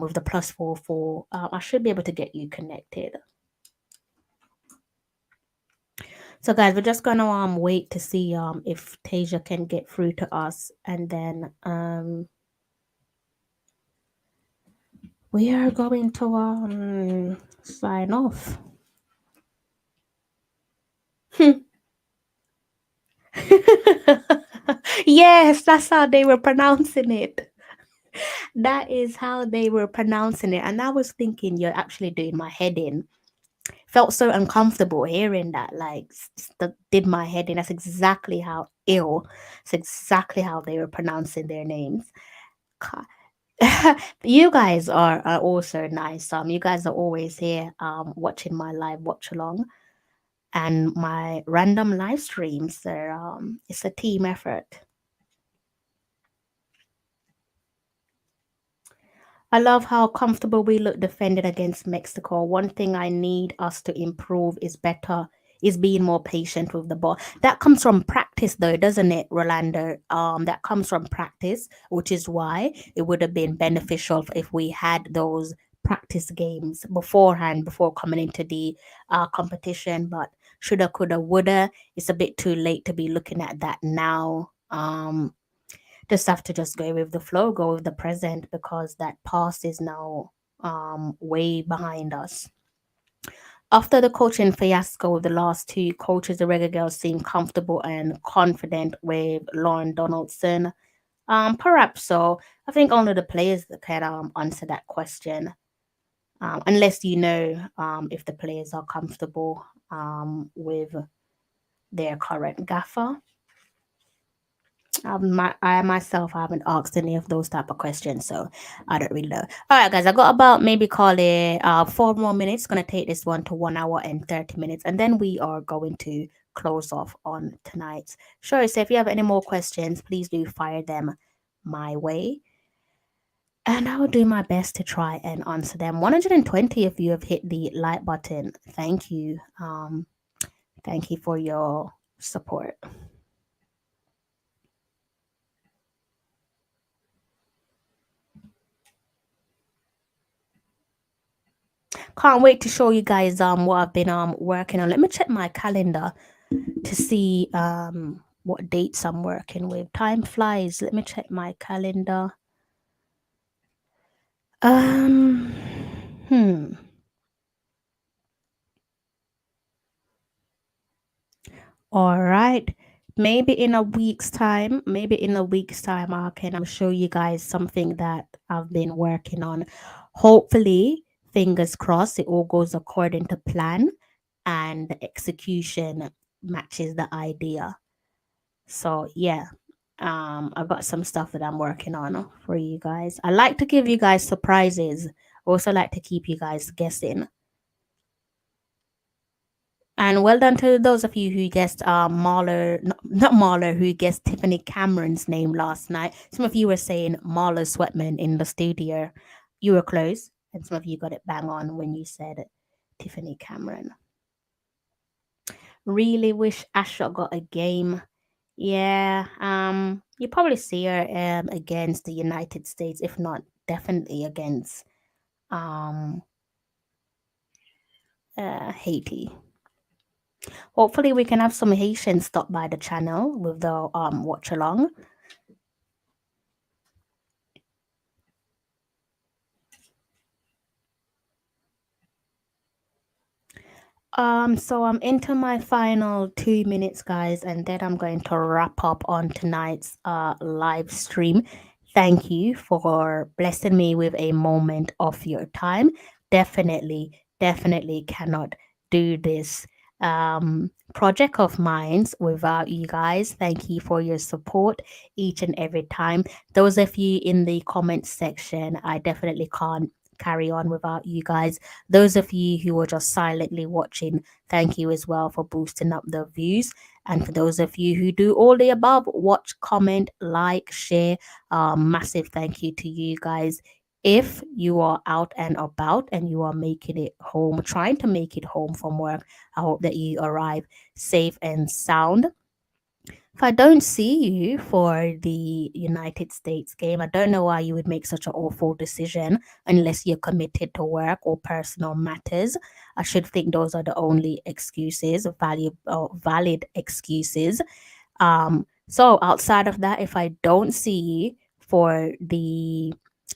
with the +44, I should be able to get you connected. So guys, we're just gonna wait to see if Tasia can get through to us, and then we are going to sign off. Yes, that's how they were pronouncing it. That is how they were pronouncing it. And I was thinking, you're actually doing my head in. Felt so uncomfortable hearing that, like, did my head in. That's exactly how ill. It's exactly how they were pronouncing their names. You guys are also nice. You guys are always here watching my live watch along and my random live streams. So it's a team effort. I love how comfortable we look defending against Mexico. One thing I need us to improve is being more patient with the ball. That comes from practice though, doesn't it, Rolando? That comes from practice, which is why it would have been beneficial if we had those practice games beforehand before coming into the competition. But shoulda, coulda, woulda. It's a bit too late to be looking at that now. Just have to just go with the flow, go with the present, because that past is now way behind us. After the coaching fiasco with the last two coaches, the Reggae Girls seem comfortable and confident with Lauren Donaldson. Perhaps so. I think only the players that can answer that question. Unless you know if the players are comfortable with their current gaffer. I myself haven't asked any of those type of questions, so I don't really know. All right, guys, I got about maybe call it 4 more minutes. Gonna take this one to 1 hour and 30 minutes, and then we are going to close off on tonight's show. So if you have any more questions, please do fire them my way, and I will do my best to try and answer them. 120 if you have hit the like button. Thank you. Thank you for your support. Can't wait to show you guys what I've been working on. Let me check my calendar to see what dates I'm working with. Time flies. Let me check my calendar. Hmm. All right. Maybe in a week's time, I can show you guys something that I've been working on. Hopefully, fingers crossed, it all goes according to plan and the execution matches the idea. So yeah, I've got some stuff that I'm working on for you guys. I like to give you guys surprises. Also like to keep you guys guessing. And well done to those of you who guessed Marlo, not Marlo, who guessed Tiffany Cameron's name last night. Some of you were saying Marlo Sweatman in the studio. You were close, and some of you got it bang on when you said Tiffany Cameron. Really wish Asha got a game. Yeah, you probably see her against the United States, if not definitely against Haiti. Hopefully we can have some Haitians stop by the channel with the watch along. So I'm into my final 2 minutes, guys, and then I'm going to wrap up on tonight's live stream. thank you for blessing me with a moment of your time. Definitely cannot do this project of mine without you guys. Thank you for your support each and every time. Those of you in the comment section, I definitely can't carry on without you guys. Those of you who are just silently watching, thank you as well for boosting up the views. And for those of you who do all the above, watch, comment, like, share, massive thank you to you guys. If you are out and about and you are making it home, trying to make it home from work, I hope that you arrive safe and sound. If I don't see you for the United States game, I don't know why you would make such an awful decision unless you're committed to work or personal matters. I should think those are the only excuses, valid excuses. So outside of that, if I don't see you for the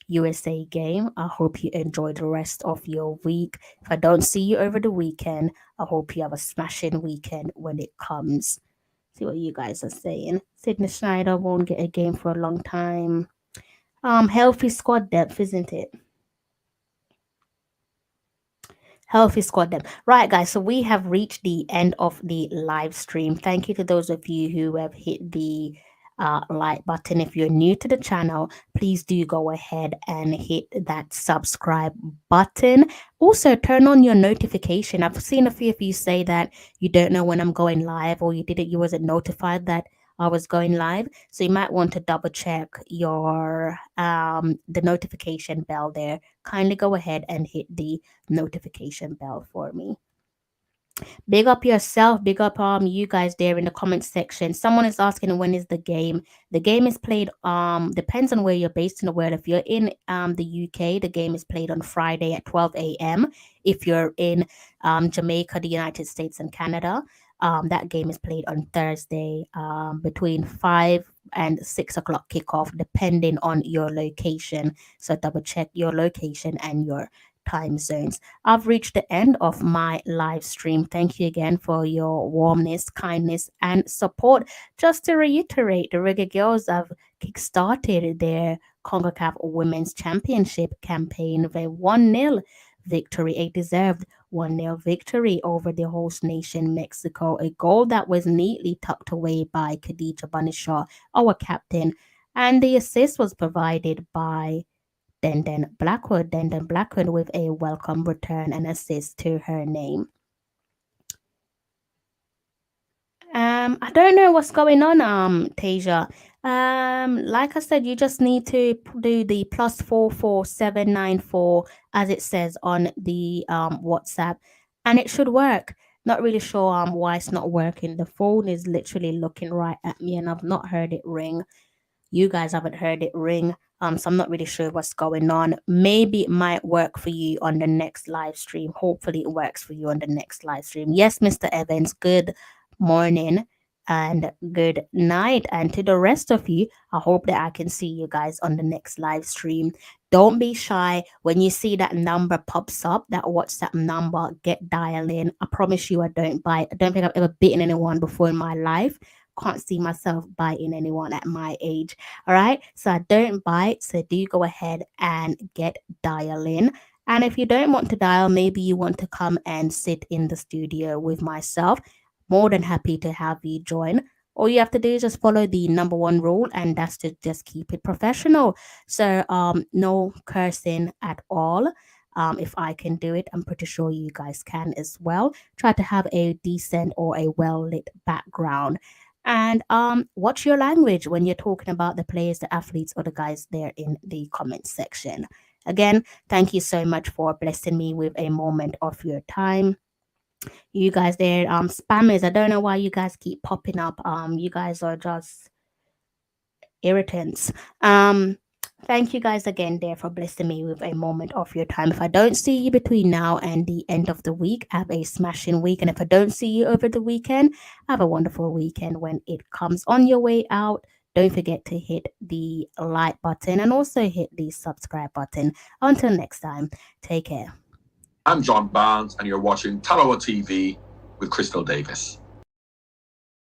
USA game, I hope you enjoy the rest of your week. If I don't see you over the weekend, I hope you have a smashing weekend when it comes. See what you guys are saying. Sydney Schneider won't get a game for a long time. Healthy squad depth, isn't it? Healthy squad depth. Right, guys. So we have reached the end of the live stream. Thank you to those of you who have hit the like button. If you're new to the channel, please do go ahead and hit that subscribe button. Also, turn on your notification. I've seen a few of you say that you don't know when I'm going live, or you wasn't notified that I was going live. So you might want to double check your the notification bell there. Kindly go ahead and hit the notification bell for me. Big up yourself, big up you guys there in the comment section. Someone is asking when is the game. The game is played depends on where you're based in the world. If you're in the UK, the game is played on Friday at 12 a.m. If you're in Jamaica, the United States and Canada, that game is played on Thursday between 5 and 6 o'clock kickoff, depending on your location. So double check your location and your time zones. I've reached the end of my live stream. Thank you again for your warmness, kindness, and support. Just to reiterate, the Reggae Girlz have kickstarted their Concacaf Women's Championship campaign with a 1-0 victory, a deserved 1-0 victory over the host nation, Mexico. A goal that was neatly tucked away by Khadija Banishaw, our captain, and the assist was provided by Denden Blackwood with a welcome return and assist to her name. I don't know what's going on, Tasia. Like I said, you just need to do the +44794 as it says on the WhatsApp, and it should work. Not really sure why it's not working. The phone is literally looking right at me, and I've not heard it ring. You guys haven't heard it ring. So I'm not really sure what's going on. Maybe it might work for you on the next live stream. Hopefully it works for you on the next live stream. Yes, Mr. Evans, good morning and good night. And to the rest of you, I hope that I can see you guys on the next live stream. Don't be shy. When you see that number pops up, that WhatsApp number, get dialing. I promise you I don't bite. I don't think I've ever bitten anyone before in my life. Can't see myself biting anyone at my age. All right, so I don't bite, so do go ahead and get dialing. And if you don't want to dial, maybe you want to come and sit in the studio with myself, more than happy to have you join. All you have to do is just follow the number one rule, and that's to just keep it professional. So no cursing at all. If I can do it, I'm pretty sure you guys can as well. Try to have a decent or a well-lit background. And watch your language when you're talking about the players, the athletes, or the guys there in the comment section. Again, thank you so much for blessing me with a moment of your time. You guys there, spammers, I don't know why you guys keep popping up. You guys are just irritants. Thank you guys again there for blessing me with a moment of your time. If I don't see you between now and the end of the week, have a smashing week. And if I don't see you over the weekend, have a wonderful weekend when it comes. On your way out, don't forget to hit the like button and also hit the subscribe button. Until next time, take care. I'm John Barnes, and you're watching Talawa TV with Crystal Davis.